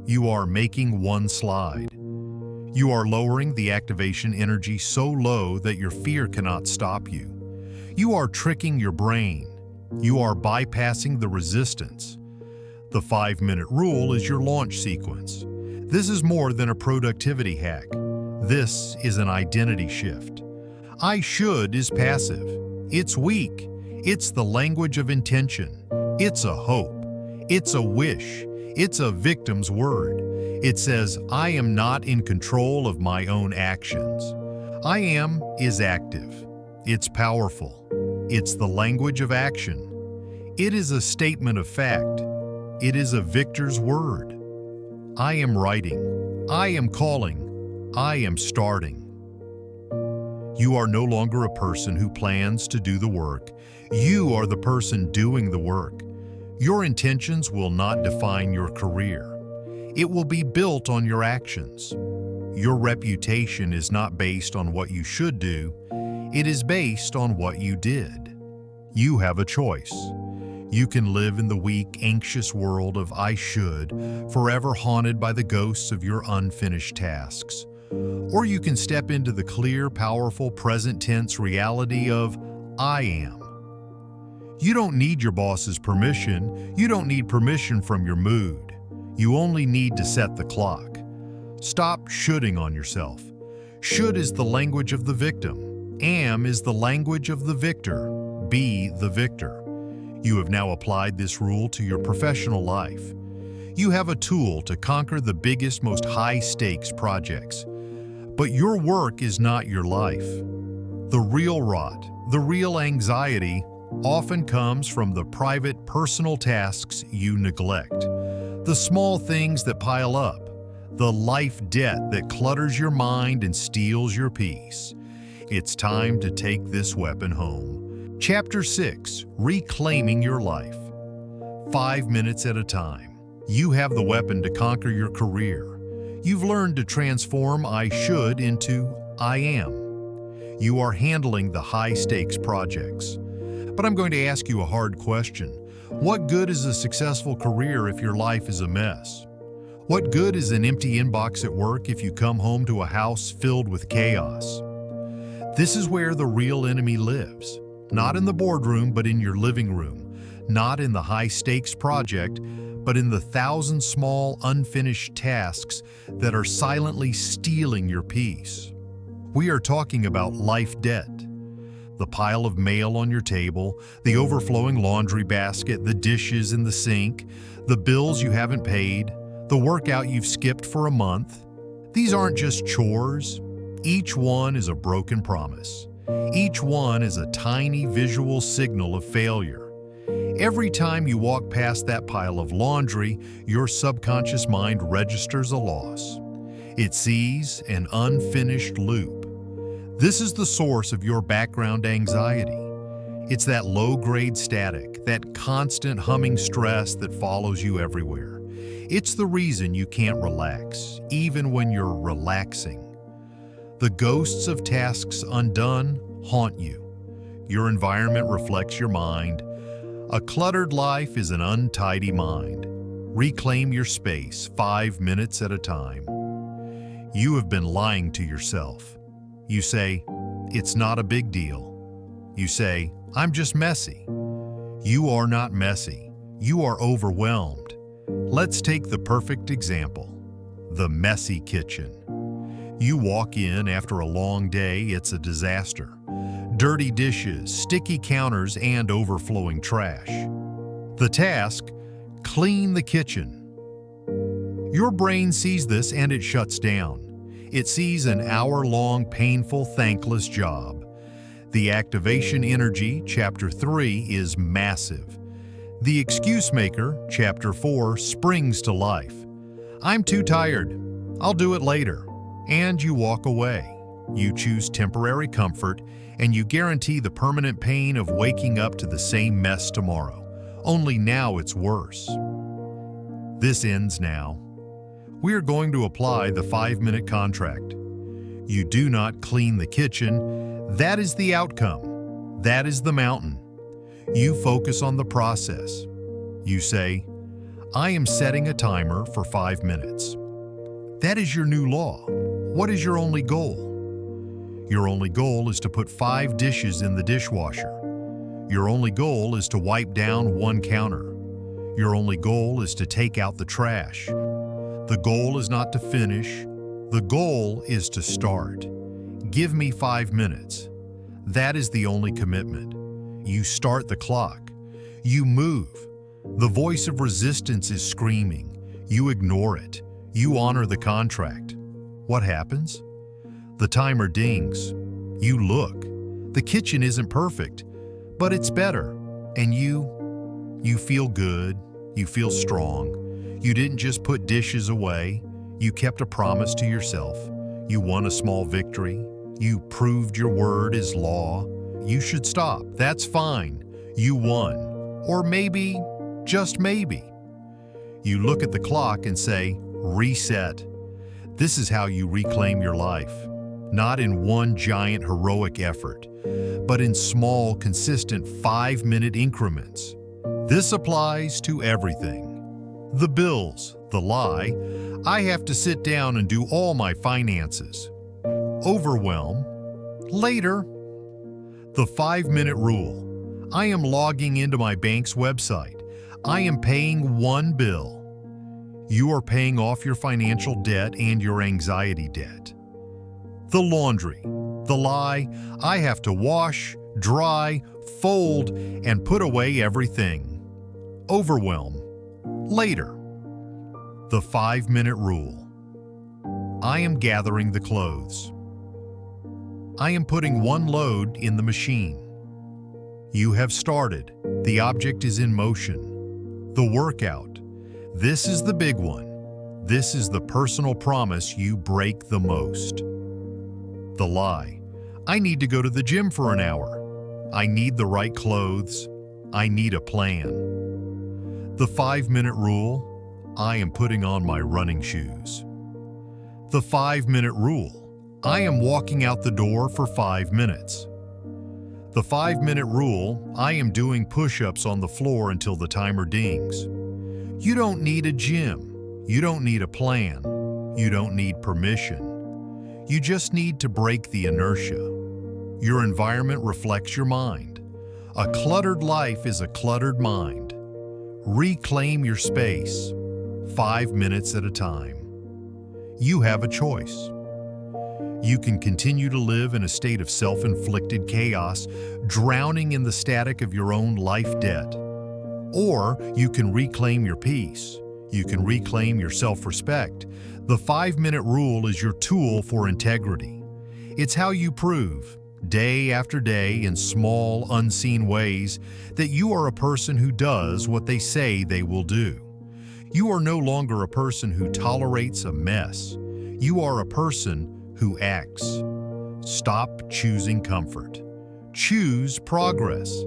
You are making one slide. You are lowering the activation energy so low that your fear cannot stop you. You are tricking your brain. You are bypassing the resistance. The 5-minute rule is your launch sequence. This is more than a productivity hack. This is an identity shift. I should is passive. It's weak. It's the language of intention. It's a hope. It's a wish. It's a victim's word. It says, I am not in control of my own actions. I am is active. It's powerful. It's the language of action. It is a statement of fact. It is a victor's word. I am writing. I am calling. I am starting. You are no longer a person who plans to do the work. You are the person doing the work. Your intentions will not define your career. It will be built on your actions. Your reputation is not based on what you should do. It is based on what you did. You have a choice. You can live in the weak, anxious world of I should, forever haunted by the ghosts of your unfinished tasks. Or you can step into the clear, powerful, present tense reality of I am. You don't need your boss's permission. You don't need permission from your mood. You only need to set the clock. Stop shoulding on yourself. Should is the language of the victim. Am is the language of the victor. Be the victor. You have now applied this rule to your professional life. You have a tool to conquer the biggest, most high-stakes projects. But your work is not your life. The real rot, the real anxiety, often comes from the private, personal tasks you neglect. The small things that pile up. The life debt that clutters your mind and steals your peace. It's time to take this weapon home. Chapter 6, Reclaiming Your Life. 5 minutes at a time. You have the weapon to conquer your career. You've learned to transform I should into I am. You are handling the high-stakes projects. But I'm going to ask you a hard question. What good is a successful career if your life is a mess? What good is an empty inbox at work if you come home to a house filled with chaos? This is where the real enemy lives. Not in the boardroom, but in your living room. Not in the high-stakes project, but in the 1,000 small, unfinished tasks that are silently stealing your peace. We are talking about life debt. The pile of mail on your table, the overflowing laundry basket, the dishes in the sink, the bills you haven't paid, the workout you've skipped for a month. These aren't just chores. Each one is a broken promise. Each one is a tiny visual signal of failure. Every time you walk past that pile of laundry, your subconscious mind registers a loss. It sees an unfinished loop. This is the source of your background anxiety. It's that low-grade static, that constant humming stress that follows you everywhere. It's the reason you can't relax, even when you're relaxing. The ghosts of tasks undone haunt you. Your environment reflects your mind. A cluttered life is an untidy mind. Reclaim your space 5 minutes at a time. You have been lying to yourself. You say, "It's not a big deal." You say, "I'm just messy." You are not messy. You are overwhelmed. Let's take the perfect example, the messy kitchen. You walk in after a long day, it's a disaster. Dirty dishes, sticky counters, and overflowing trash. The task, clean the kitchen. Your brain sees this and it shuts down. It sees an hour-long, painful, thankless job. The activation energy, Chapter 3, is massive. The excuse maker, Chapter 4, springs to life. "I'm too tired. I'll do it later." And you walk away. You choose temporary comfort, and you guarantee the permanent pain of waking up to the same mess tomorrow. Only now it's worse. This ends now. We are going to apply the 5-minute contract. You do not clean the kitchen. That is the outcome. That is the mountain. You focus on the process. You say, "I am setting a timer for 5 minutes." That is your new law. What is your only goal? Your only goal is to put 5 dishes in the dishwasher. Your only goal is to wipe down 1 counter. Your only goal is to take out the trash. The goal is not to finish. The goal is to start. Give me 5 minutes. That is the only commitment. You start the clock. You move. The voice of resistance is screaming. You ignore it. You honor the contract. What happens? The timer dings. You look. The kitchen isn't perfect, but it's better. And you feel good. You feel strong. You didn't just put dishes away. You kept a promise to yourself. You won a small victory. You proved your word is law. You should stop. That's fine. You won. Or maybe, just maybe. You look at the clock and say, "Reset." This is how you reclaim your life. Not in one giant heroic effort, but in small, consistent 5-minute increments. This applies to everything. The bills, the lie, I have to sit down and do all my finances. Overwhelm, later. The 5-minute rule, I am logging into my bank's website. I am paying 1 bill. You are paying off your financial debt and your anxiety debt. The laundry, the lie, I have to wash, dry, fold, and put away everything. Overwhelm, later. The 5-minute rule. I am gathering the clothes. I am putting 1 load in the machine. You have started. The object is in motion. The workout. This is the big one. This is the personal promise you break the most. The lie. I need to go to the gym for an hour. I need the right clothes. I need a plan. The 5-minute rule. I am putting on my running shoes. The 5-minute rule. I am walking out the door for 5 minutes. The 5-minute rule, I am doing push-ups on the floor until the timer dings. You don't need a gym. You don't need a plan. You don't need permission. You just need to break the inertia. Your environment reflects your mind. A cluttered life is a cluttered mind. Reclaim your space, 5 minutes at a time. You have a choice. You can continue to live in a state of self-inflicted chaos, drowning in the static of your own life debt. Or you can reclaim your peace. You can reclaim your self-respect. The 5-minute rule is your tool for integrity. It's how you prove, day after day in small, unseen ways, that you are a person who does what they say they will do. You are no longer a person who tolerates a mess. You are a person who acts. Stop choosing comfort. Choose progress.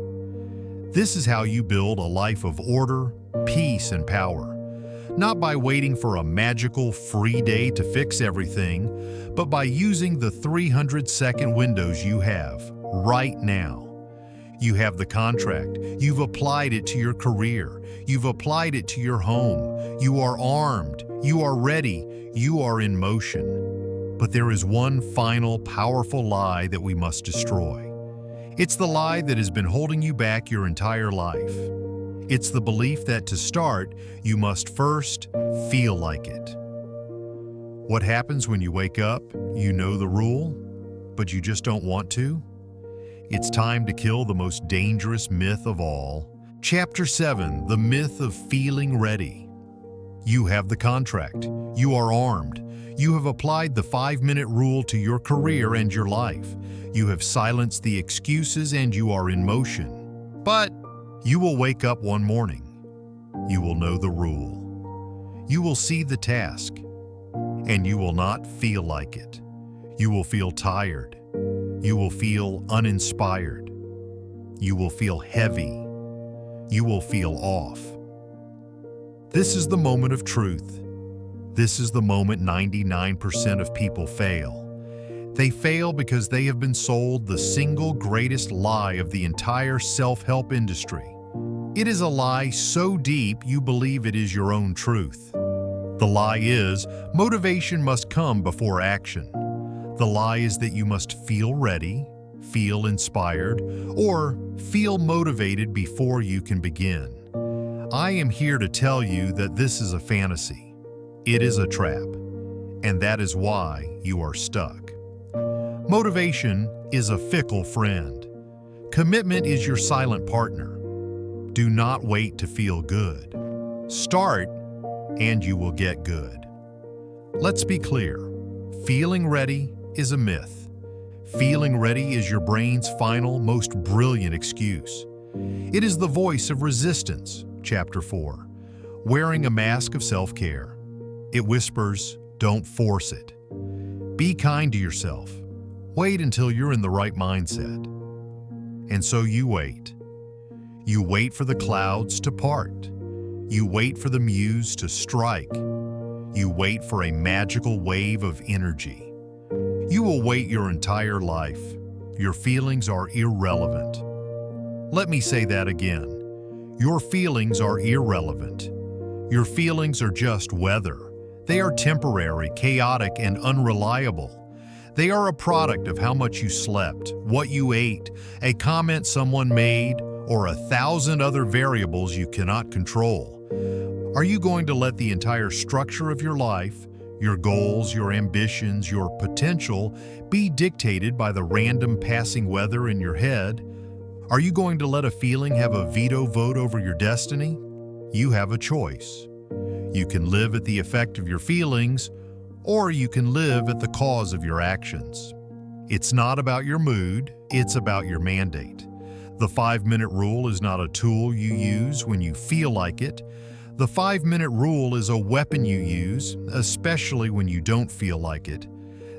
This is how you build a life of order, peace, and power. Not by waiting for a magical free day to fix everything, but by using the 300-second windows you have right now. You have the contract. You've applied it to your career. You've applied it to your home. You are armed. You are ready. You are in motion. But there is one final powerful lie that we must destroy. It's the lie that has been holding you back your entire life. It's the belief that to start, you must first feel like it. What happens when you wake up? You know the rule, but you just don't want to? It's time to kill the most dangerous myth of all. Chapter 7, the myth of feeling ready. You have the contract. You are armed. You have applied the 5-minute rule to your career and your life. You have silenced the excuses and you are in motion. But you will wake up one morning. You will know the rule. You will see the task, and you will not feel like it. You will feel tired. You will feel uninspired. You will feel heavy. You will feel off. This is the moment of truth. This is the moment 99% of people fail. They fail because they have been sold the single greatest lie of the entire self-help industry. It is a lie so deep you believe it is your own truth. The lie is motivation must come before action. The lie is that you must feel ready, feel inspired, or feel motivated before you can begin. I am here to tell you that this is a fantasy. It is a trap, and that is why you are stuck. Motivation is a fickle friend. Commitment is your silent partner. Do not wait to feel good. Start, and you will get good. Let's be clear. Feeling ready is a myth. Feeling ready is your brain's final, most brilliant excuse. It is the voice of resistance, Chapter 4, wearing a mask of self-care. It whispers, don't force it. Be kind to yourself. Wait until you're in the right mindset. And so you wait. You wait for the clouds to part. You wait for the muse to strike. You wait for a magical wave of energy. You will wait your entire life. Your feelings are irrelevant. Let me say that again. Your feelings are irrelevant. Your feelings are just weather. They are temporary, chaotic, and unreliable. They are a product of how much you slept, what you ate, a comment someone made, or 1,000 other variables you cannot control. Are you going to let the entire structure of your life, your goals, your ambitions, your potential, be dictated by the random passing weather in your head? Are you going to let a feeling have a veto vote over your destiny? You have a choice. You can live at the effect of your feelings, or you can live at the cause of your actions. It's not about your mood, it's about your mandate. The 5-minute rule is not a tool you use when you feel like it. The 5-minute rule is a weapon you use, especially when you don't feel like it.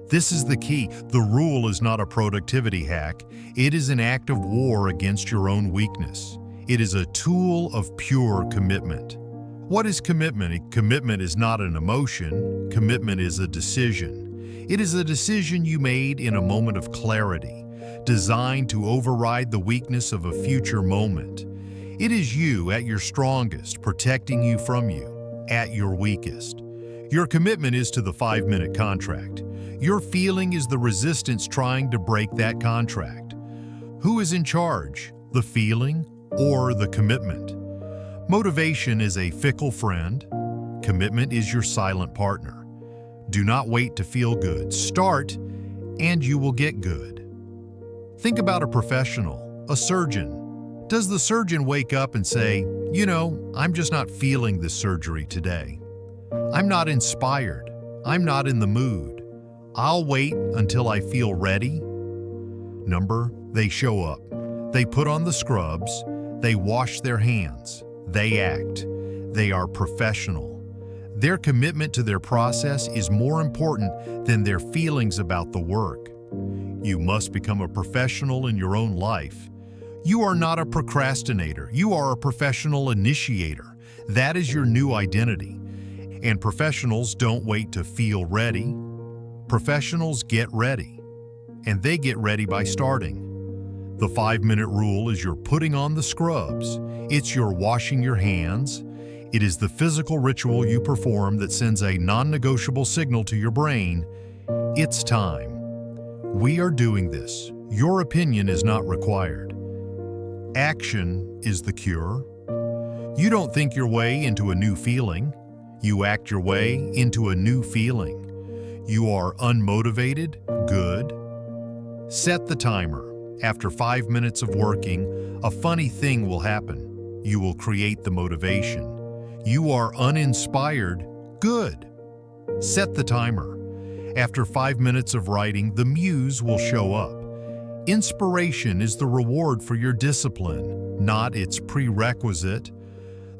This is the key. The rule is not a productivity hack. It is an act of war against your own weakness. It is a tool of pure commitment. What is commitment? Commitment is not an emotion. Commitment is a decision. It is a decision you made in a moment of clarity, designed to override the weakness of a future moment. It is you at your strongest, protecting you from you at your weakest. Your commitment is to the 5-minute contract. Your feeling is the resistance trying to break that contract. Who is in charge, the feeling or the commitment? Motivation is a fickle friend. Commitment is your silent partner. Do not wait to feel good. Start, and you will get good. Think about a professional, a surgeon. Does the surgeon wake up and say, I'm just not feeling this surgery today. I'm not inspired. I'm not in the mood. I'll wait until I feel ready. They show up. They put on the scrubs. They wash their hands. They act. They are professional. Their commitment to their process is more important than their feelings about the work. You must become a professional in your own life. You are not a procrastinator. You are a professional initiator. That is your new identity. And professionals don't wait to feel ready. Professionals get ready. And they get ready by starting. The 5-minute rule is your putting on the scrubs. It's your washing your hands. It is the physical ritual you perform that sends a non-negotiable signal to your brain. It's time. We are doing this. Your opinion is not required. Action is the cure. You don't think your way into a new feeling. You act your way into a new feeling. You are unmotivated? Good. Set the timer. After 5 minutes of working, a funny thing will happen. You will create the motivation. You are uninspired? Good. Set the timer. After 5 minutes of writing, the muse will show up. Inspiration is the reward for your discipline, not its prerequisite.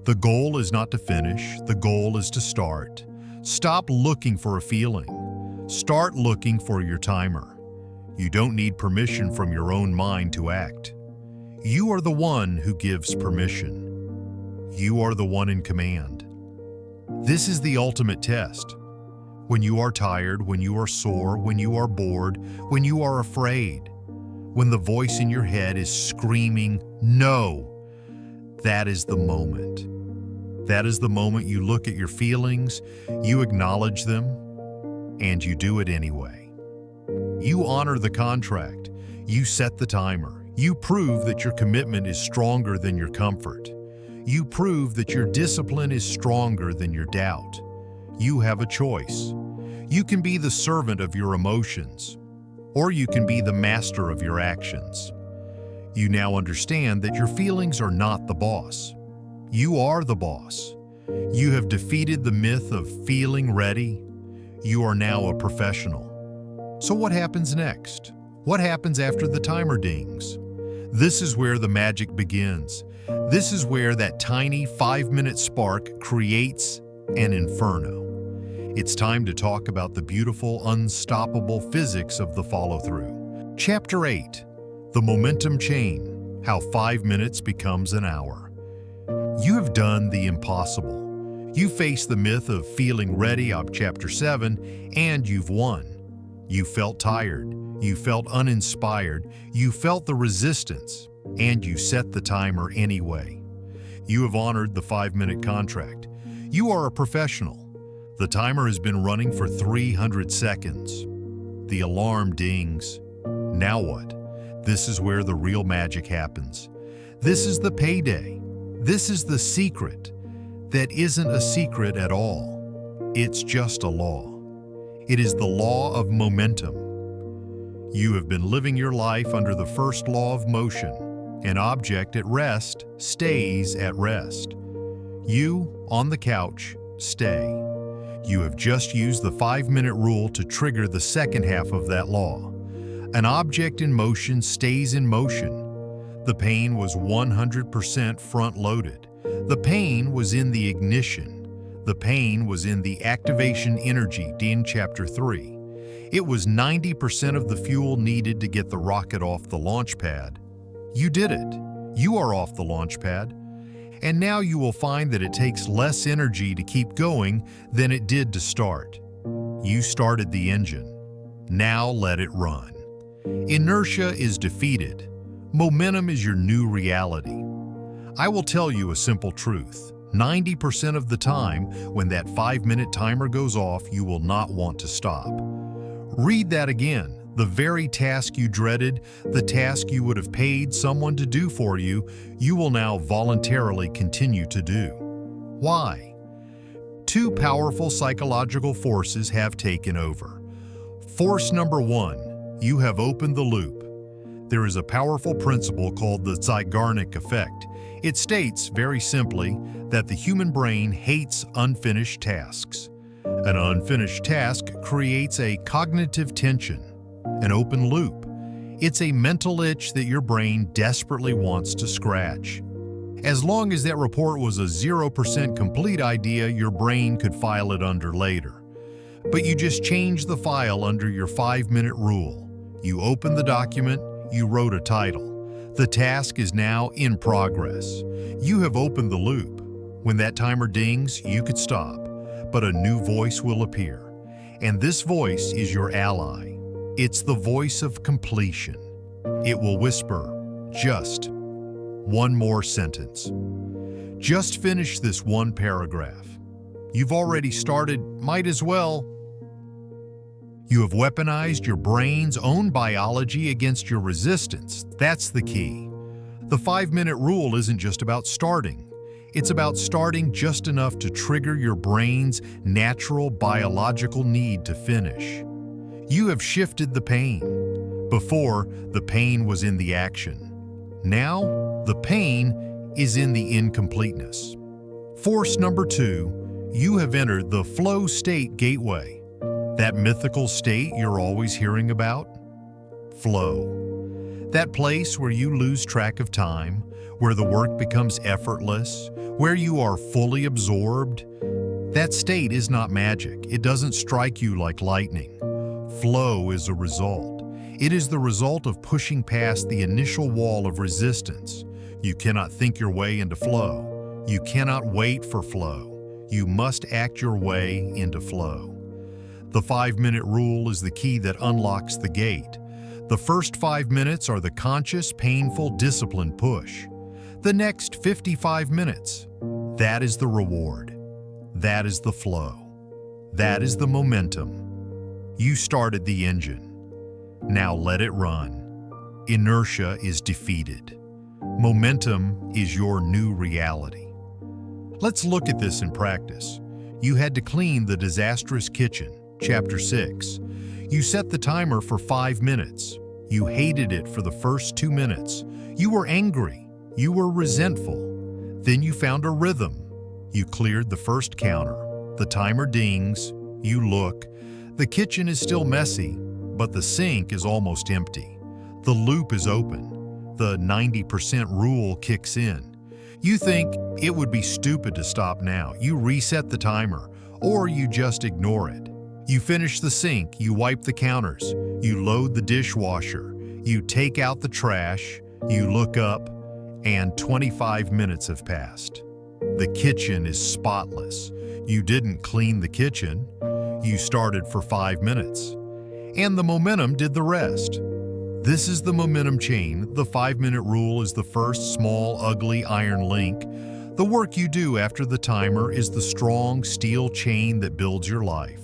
The goal is not to finish, the goal is to start. Stop looking for a feeling. Start looking for your timer. You don't need permission from your own mind to act. You are the one who gives permission. You are the one in command. This is the ultimate test. When you are tired, when you are sore, when you are bored, when you are afraid, when the voice in your head is screaming, "No," that is the moment. That is the moment you look at your feelings, you acknowledge them, and you do it anyway. You honor the contract. You set the timer. You prove that your commitment is stronger than your comfort. You prove that your discipline is stronger than your doubt. You have a choice. You can be the servant of your emotions, or you can be the master of your actions. You now understand that your feelings are not the boss. You are the boss. You have defeated the myth of feeling ready. You are now a professional. So what happens next? What happens after the timer dings? This is where the magic begins. This is where that tiny 5-minute spark creates an inferno. It's time to talk about the beautiful, unstoppable physics of the follow-through. Chapter 8, The Momentum Chain, How 5 Minutes Becomes an Hour. You have done the impossible. You faced the myth of feeling ready of Chapter 7, and you've won. You felt tired, you felt uninspired, you felt the resistance, and you set the timer anyway. You have honored the 5-minute contract. You are a professional. The timer has been running for 300 seconds. The alarm dings. Now what? This is where the real magic happens. This is the payday. This is the secret that isn't a secret at all. It's just a law. It is the law of momentum. You have been living your life under the first law of motion. An object at rest stays at rest. You, on the couch, stay. You have just used the 5-minute rule to trigger the second half of that law. An object in motion stays in motion. The pain was 100% front-loaded. The pain was in the ignition. The pain was in the activation energy in Chapter 3. It was 90% of the fuel needed to get the rocket off the launch pad. You did it. You are off the launch pad. And now you will find that it takes less energy to keep going than it did to start. You started the engine. Now let it run. Inertia is defeated. Momentum is your new reality. I will tell you a simple truth. 90% of the time, when that 5-minute timer goes off, you will not want to stop. Read that again. The very task you dreaded, the task you would have paid someone to do for you, you will now voluntarily continue to do. Why? Two powerful psychological forces have taken over. Force number one, you have opened the loop. There is a powerful principle called the Zeigarnik effect. It states, very simply, that the human brain hates unfinished tasks. An unfinished task creates a cognitive tension, an open loop. It's a mental itch that your brain desperately wants to scratch. As long as that report was a 0% complete idea, your brain could file it under later. But you just changed the file under your 5-minute rule. You opened the document, you wrote a title. The task is now in progress. You have opened the loop. When that timer dings, you could stop, but a new voice will appear. And this voice is your ally. It's the voice of completion. It will whisper, just one more sentence. Just finish this one paragraph. You've already started, might as well. You have weaponized your brain's own biology against your resistance. That's the key. The 5-minute rule isn't just about starting. It's about starting just enough to trigger your brain's natural biological need to finish. You have shifted the pain. Before, the pain was in the action. Now, the pain is in the incompleteness. Force number two, you have entered the flow state gateway. That mythical state you're always hearing about? Flow. That place where you lose track of time, where the work becomes effortless, where you are fully absorbed. That state is not magic. It doesn't strike you like lightning. Flow is a result. It is the result of pushing past the initial wall of resistance. You cannot think your way into flow. You cannot wait for flow. You must act your way into flow. The 5-minute rule is the key that unlocks the gate. The first 5 minutes are the conscious, painful, disciplined push. The next 55 minutes, that is the reward. That is the flow. That is the momentum. You started the engine. Now let it run. Inertia is defeated. Momentum is your new reality. Let's look at this in practice. You had to clean the disastrous kitchen, Chapter 6. You set the timer for 5 minutes. You hated it for the first 2 minutes. You were angry. You were resentful. Then you found a rhythm. You cleared the first counter. The timer dings. You look. The kitchen is still messy, but the sink is almost empty. The loop is open. The 90% rule kicks in. You think it would be stupid to stop now. You reset the timer, or you just ignore it. You finish the sink, you wipe the counters, you load the dishwasher, you take out the trash, you look up, and 25 minutes have passed. The kitchen is spotless. You didn't clean the kitchen. You started for 5 minutes. And the momentum did the rest. This is the momentum chain. The 5-minute rule is the first small, ugly iron link. The work you do after the timer is the strong steel chain that builds your life.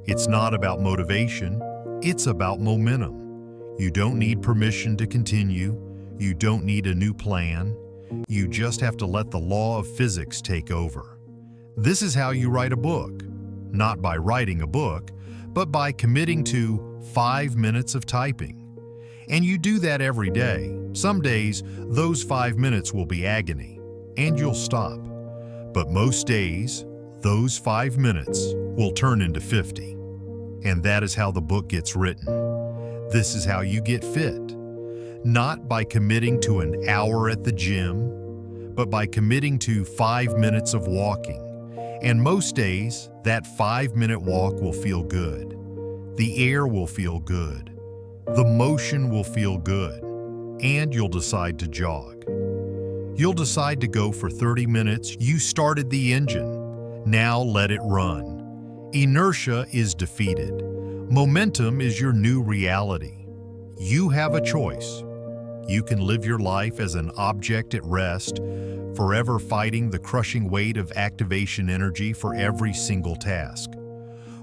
It's not about motivation. It's about momentum. You don't need permission to continue. You don't need a new plan. You just have to let the law of physics take over. This is how you write a book. Not by writing a book, but by committing to 5 minutes of typing. And you do that every day. Some days, those 5 minutes will be agony, and you'll stop. But most days, those 5 minutes will turn into 50. And that is how the book gets written. This is how you get fit. Not by committing to an hour at the gym, but by committing to 5 minutes of walking. And most days, that 5-minute walk will feel good. The air will feel good. The motion will feel good. And you'll decide to jog. You'll decide to go for 30 minutes. You started the engine. Now let it run. Inertia is defeated. Momentum is your new reality. You have a choice. You can live your life as an object at rest, forever fighting the crushing weight of activation energy for every single task.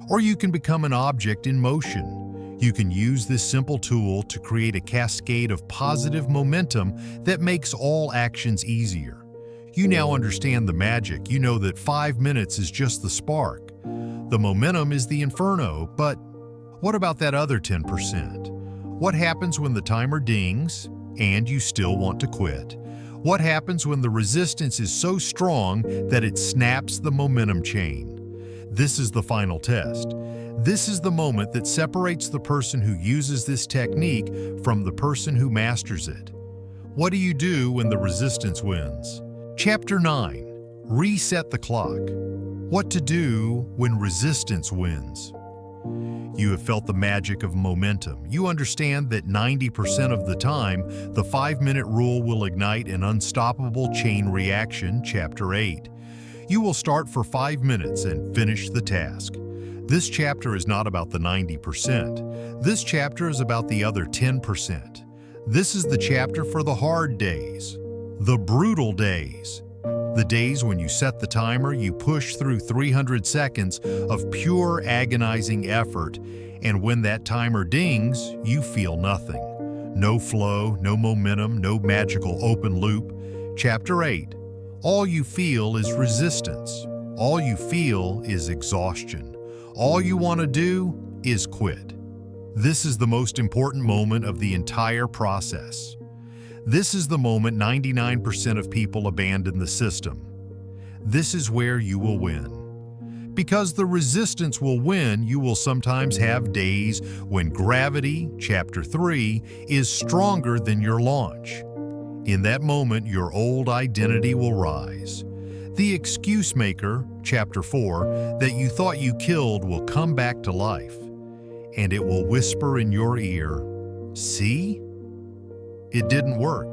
Or you can become an object in motion. You can use this simple tool to create a cascade of positive momentum that makes all actions easier. You now understand the magic. You know that 5 minutes is just the spark. The momentum is the inferno, but what about that other 10%? What happens when the timer dings and you still want to quit? What happens when the resistance is so strong that it snaps the momentum chain? This is the final test. This is the moment that separates the person who uses this technique from the person who masters it. What do you do when the resistance wins? Chapter 9. Reset the clock. What to do when resistance wins. You have felt the magic of momentum. You understand that 90% of the time, the 5-minute rule will ignite an unstoppable chain reaction. Chapter 8. You will start for 5 minutes and finish the task. This chapter is not about the 90%. This chapter is about the other 10%. This is the chapter for the hard days, the brutal days. The days when you set the timer, you push through 300 seconds of pure agonizing effort, and when that timer dings, you feel nothing. No flow, no momentum, no magical open loop. Chapter 8. All you feel is resistance. All you feel is exhaustion. All you want to do is quit. This is the most important moment of the entire process. This is the moment 99% of people abandon the system. This is where you will win. Because the resistance will win, you will sometimes have days when gravity, chapter 3, is stronger than your launch. In that moment, your old identity will rise. The excuse maker, chapter 4, that you thought you killed will come back to life. And it will whisper in your ear, "See? It didn't work.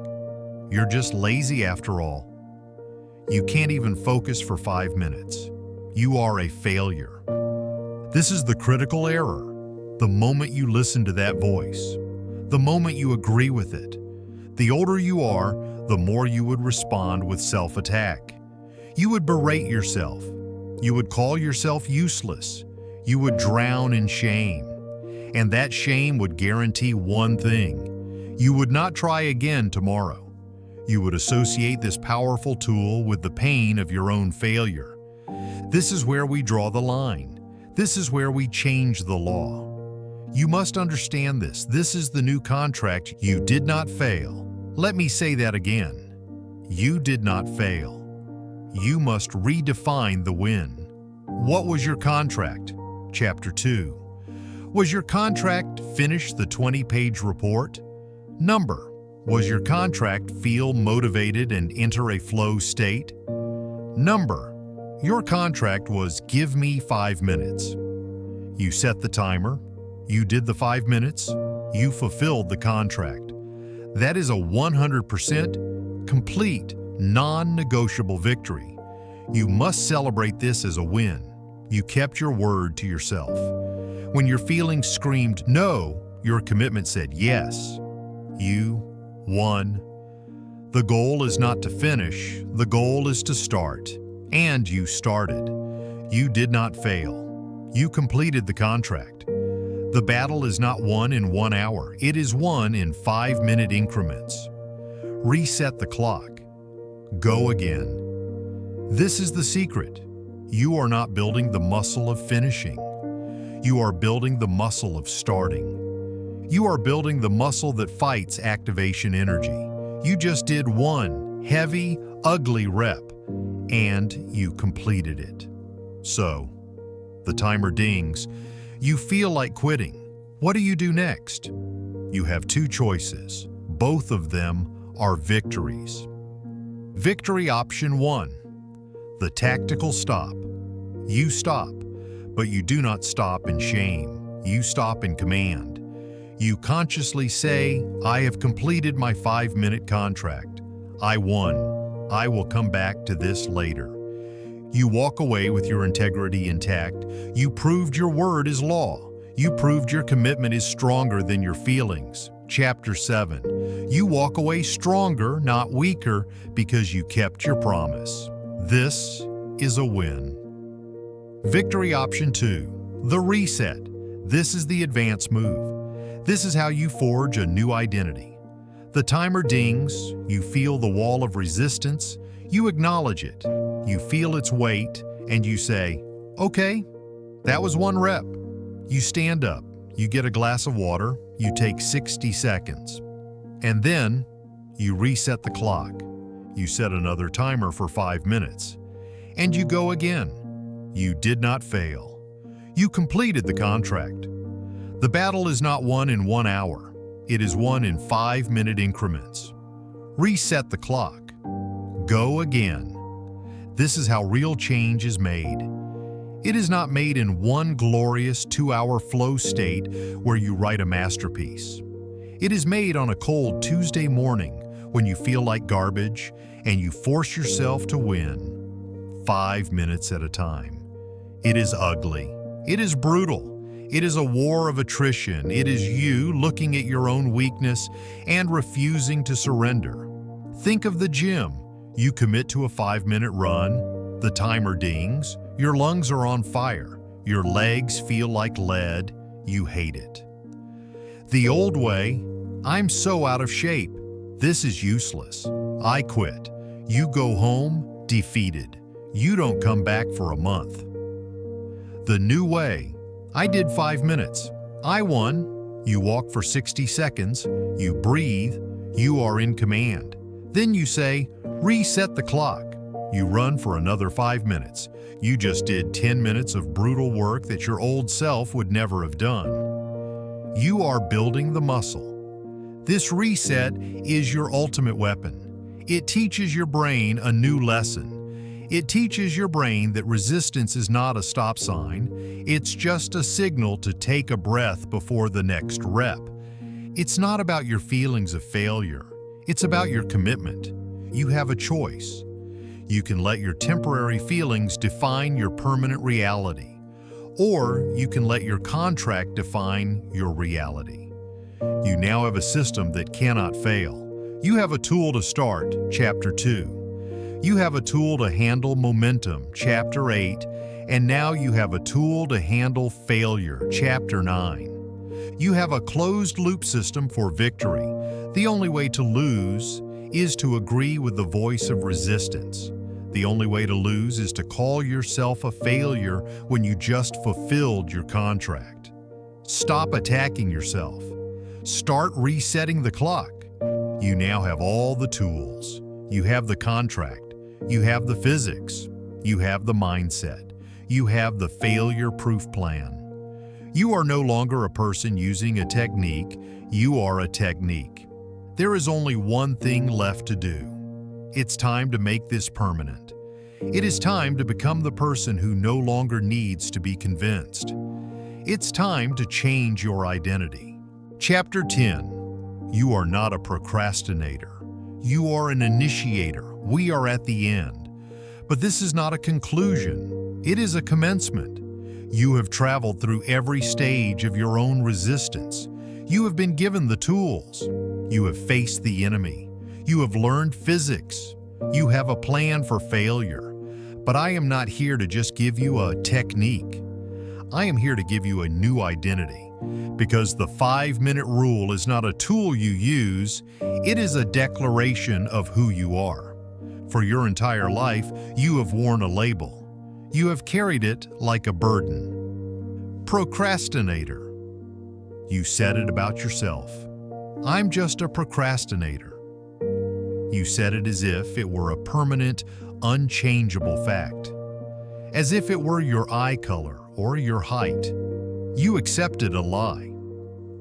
You're just lazy after all. You can't even focus for 5 minutes. You are a failure." This is the critical error. The moment you listen to that voice, the moment you agree with it, the older you are, the more you would respond with self-attack. You would berate yourself. You would call yourself useless. You would drown in shame. And that shame would guarantee one thing: you would not try again tomorrow. You would associate this powerful tool with the pain of your own failure. This is where we draw the line. This is where we change the law. You must understand this. This is the new contract. You did not fail. Let me say that again. You did not fail. You must redefine the win. What was your contract? Chapter 2. Was your contract finish the 20-page report? Number. Was your contract feel motivated and enter a flow state? Number. Your contract was give me 5 minutes. You set the timer. You did the 5 minutes. You fulfilled the contract. That is a 100% complete, non-negotiable victory. You must celebrate this as a win. You kept your word to yourself. When your feelings screamed no, your commitment said yes. You won. The goal is not to finish, the goal is to start. And you started. You did not fail. You completed the contract. The battle is not won in 1 hour, it is won in 5-minute increments. Reset the clock. Go again. This is the secret. You are not building the muscle of finishing. You are building the muscle of starting. You are building the muscle that fights activation energy. You just did one heavy, ugly rep, and you completed it. So, the timer dings. You feel like quitting. What do you do next? You have 2 choices. Both of them are victories. Victory option 1. The tactical stop. You stop, but you do not stop in shame. You stop in command. You consciously say, I have completed my 5-minute contract. I won. I will come back to this later. You walk away with your integrity intact. You proved your word is law. You proved your commitment is stronger than your feelings. Chapter 7. You walk away stronger, not weaker, because you kept your promise. This is a win. Victory option 2. The reset. This is the advance move. This is how you forge a new identity. The timer dings, you feel the wall of resistance, you acknowledge it, you feel its weight, and you say, okay, that was 1 rep. You stand up, you get a glass of water, you take 60 seconds. And then, you reset the clock. You set another timer for 5 minutes. And you go again. You did not fail. You completed the contract. The battle is not won in 1 hour. It is won in 5-minute increments. Reset the clock. Go again. This is how real change is made. It is not made in one glorious 2-hour flow state where you write a masterpiece. It is made on a cold Tuesday morning when you feel like garbage and you force yourself to win 5 minutes at a time. It is ugly. It is brutal. It is a war of attrition. It is you looking at your own weakness and refusing to surrender. Think of the gym. You commit to a 5-minute run. The timer dings. Your lungs are on fire. Your legs feel like lead. You hate it. The old way, I'm so out of shape. This is useless. I quit. You go home defeated. You don't come back for a month. The new way, I did 5 minutes. I won. You walk for 60 seconds. You breathe. You are in command. Then you say, reset the clock. You run for another 5 minutes. You just did 10 minutes of brutal work that your old self would never have done. You are building the muscle. This reset is your ultimate weapon. It teaches your brain a new lesson. It teaches your brain that resistance is not a stop sign. It's just a signal to take a breath before the next rep. It's not about your feelings of failure. It's about your commitment. You have a choice. You can let your temporary feelings define your permanent reality, or you can let your contract define your reality. You now have a system that cannot fail. You have a tool to start, Chapter 2. You have a tool to handle momentum, Chapter 8, and now you have a tool to handle failure, Chapter 9. You have a closed-loop system for victory. The only way to lose is to agree with the voice of resistance. The only way to lose is to call yourself a failure when you just fulfilled your contract. Stop attacking yourself. Start resetting the clock. You now have all the tools. You have the contract. You have the physics. You have the mindset. You have the failure-proof plan. You are no longer a person using a technique. You are a technique. There is only one thing left to do. It's time to make this permanent. It is time to become the person who no longer needs to be convinced. It's time to change your identity. Chapter 10. You are not a procrastinator. You are an initiator. We are at the end. But this is not a conclusion. It is a commencement. You have traveled through every stage of your own resistance. You have been given the tools. You have faced the enemy. You have learned physics. You have a plan for failure. But I am not here to just give you a technique. I am here to give you a new identity. Because the 5-minute rule is not a tool you use, it is a declaration of who you are. For your entire life, you have worn a label. You have carried it like a burden. Procrastinator. You said it about yourself. I'm just a procrastinator. You said it as if it were a permanent, unchangeable fact. As if it were your eye color or your height. You accepted a lie.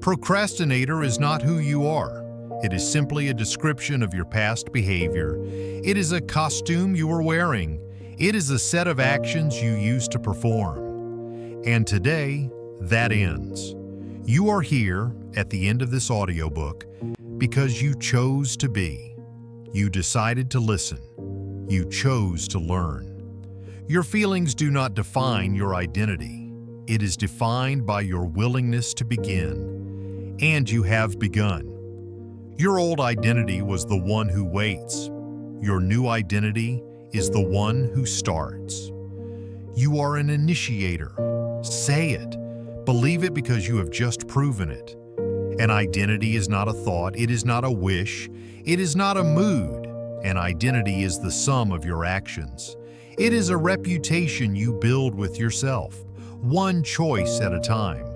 Procrastinator is not who you are. It is simply a description of your past behavior. It is a costume you are wearing. It is a set of actions you used to perform. And today, that ends. You are here at the end of this audiobook because you chose to be. You decided to listen. You chose to learn. Your feelings do not define your identity. It is defined by your willingness to begin, and you have begun. Your old identity was the one who waits. Your new identity is the one who starts. You are an initiator. Say it. Believe it because you have just proven it. An identity is not a thought. It is not a wish. It is not a mood. An identity is the sum of your actions. It is a reputation you build with yourself, one choice at a time.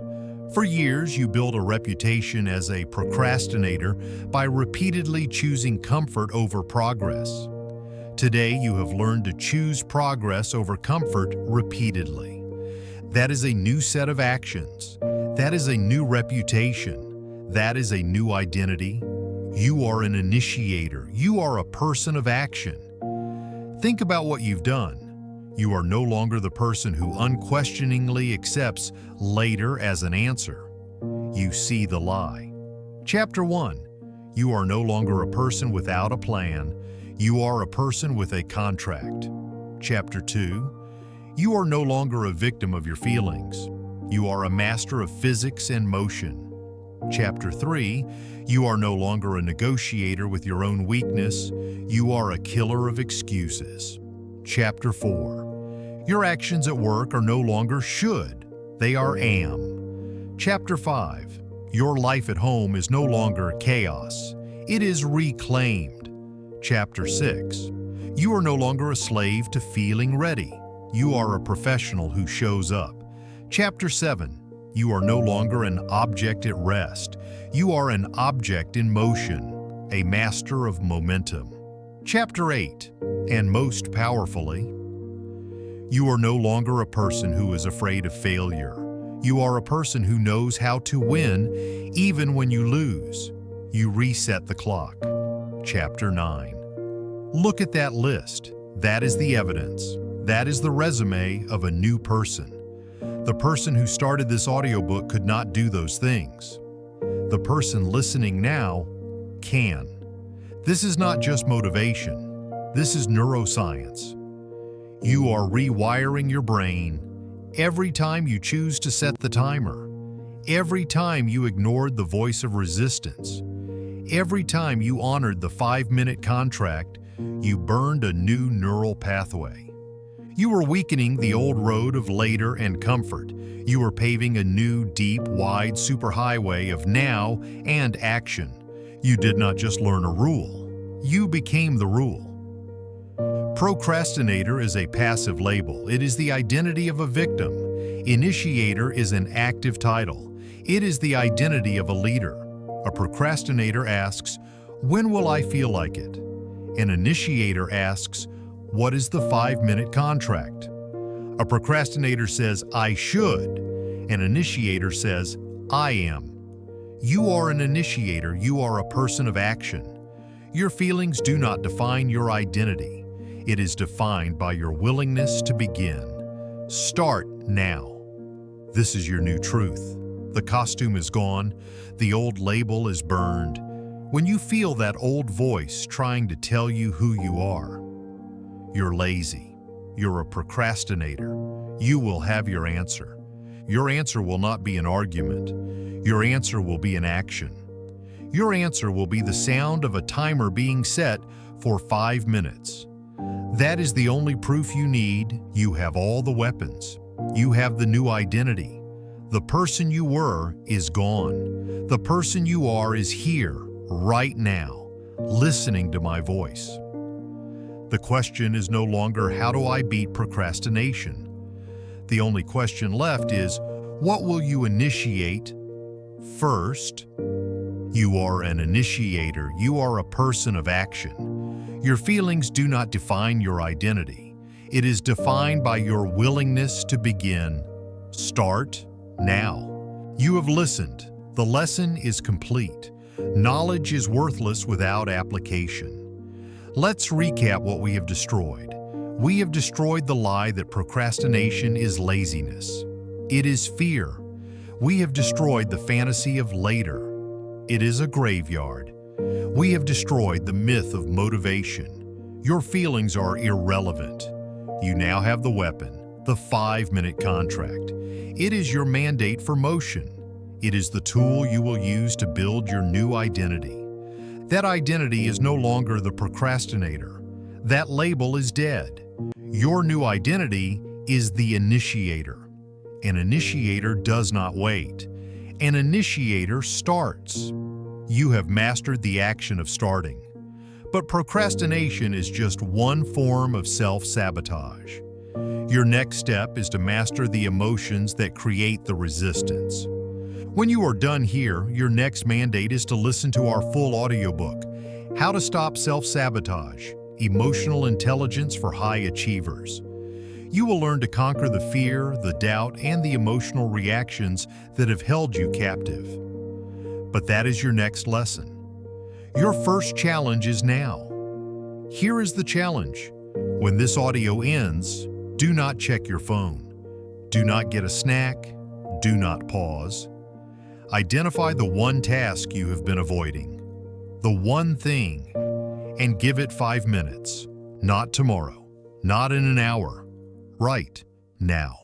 For years, you built a reputation as a procrastinator by repeatedly choosing comfort over progress. Today, you have learned to choose progress over comfort repeatedly. That is a new set of actions. That is a new reputation. That is a new identity. You are an initiator. You are a person of action. Think about what you've done. You are no longer the person who unquestioningly accepts later as an answer. You see the lie. Chapter 1. You are no longer a person without a plan. You are a person with a contract. Chapter 2. You are no longer a victim of your feelings. You are a master of physics and motion. Chapter 3. You are no longer a negotiator with your own weakness. You are a killer of excuses. Chapter 4. Your actions at work are no longer should. They are am. Chapter 5. Your life at home is no longer chaos. It is reclaimed. Chapter 6. You are no longer a slave to feeling ready. You are a professional who shows up. Chapter 7. You are no longer an object at rest. You are an object in motion, a master of momentum. Chapter 8. And most powerfully, you are no longer a person who is afraid of failure. You are a person who knows how to win even when you lose. You reset the clock. Chapter 9. Look at that list. That is the evidence. That is the resume of a new person. The person who started this audiobook could not do those things. The person listening now can. This is not just motivation. This is neuroscience. You are rewiring your brain every time you choose to set the timer, every time you ignored the voice of resistance, every time you honored the 5-minute contract, you burned a new neural pathway. You were weakening the old road of later and comfort. You were paving a new, deep, wide superhighway of now and action. You did not just learn a rule. You became the rule. Procrastinator is a passive label. It is the identity of a victim. Initiator is an active title. It is the identity of a leader. A procrastinator asks, "When will I feel like it?" An initiator asks, "What is the 5-minute contract?" A procrastinator says, "I should." An initiator says, "I am." You are an initiator. You are a person of action. Your feelings do not define your identity. It is defined by your willingness to begin. Start now. This is your new truth. The costume is gone. The old label is burned. When you feel that old voice trying to tell you who you are, you're lazy. You're a procrastinator. You will have your answer. Your answer will not be an argument. Your answer will be an action. Your answer will be the sound of a timer being set for 5 minutes. That is the only proof you need. You have all the weapons. You have the new identity. The person you were is gone. The person you are is here, right now, listening to my voice. The question is no longer, how do I beat procrastination? The only question left is, what will you initiate first? You are an initiator. You are a person of action. Your feelings do not define your identity. It is defined by your willingness to begin. Start now. You have listened. The lesson is complete. Knowledge is worthless without application. Let's recap what we have destroyed. We have destroyed the lie that procrastination is laziness. It is fear. We have destroyed the fantasy of later. It is a graveyard. We have destroyed the myth of motivation. Your feelings are irrelevant. You now have the weapon. the 5-minute contract. It is your mandate for motion. It is the tool you will use to build your new identity. That identity is no longer the procrastinator. That label is dead. Your new identity is the initiator. An initiator does not wait. An initiator starts. You have mastered the action of starting. But procrastination is just one form of self-sabotage. Your next step is to master the emotions that create the resistance. When you are done here, your next mandate is to listen to our full audiobook, How to Stop Self-Sabotage, Emotional Intelligence for High Achievers. You will learn to conquer the fear, the doubt, and the emotional reactions that have held you captive. But that is your next lesson. Your first challenge is now. Here is the challenge. When this audio ends, do not check your phone. Do not get a snack. Do not pause. Identify the one task you have been avoiding, the one thing, and give it 5 minutes. Not tomorrow, not in an hour, right now.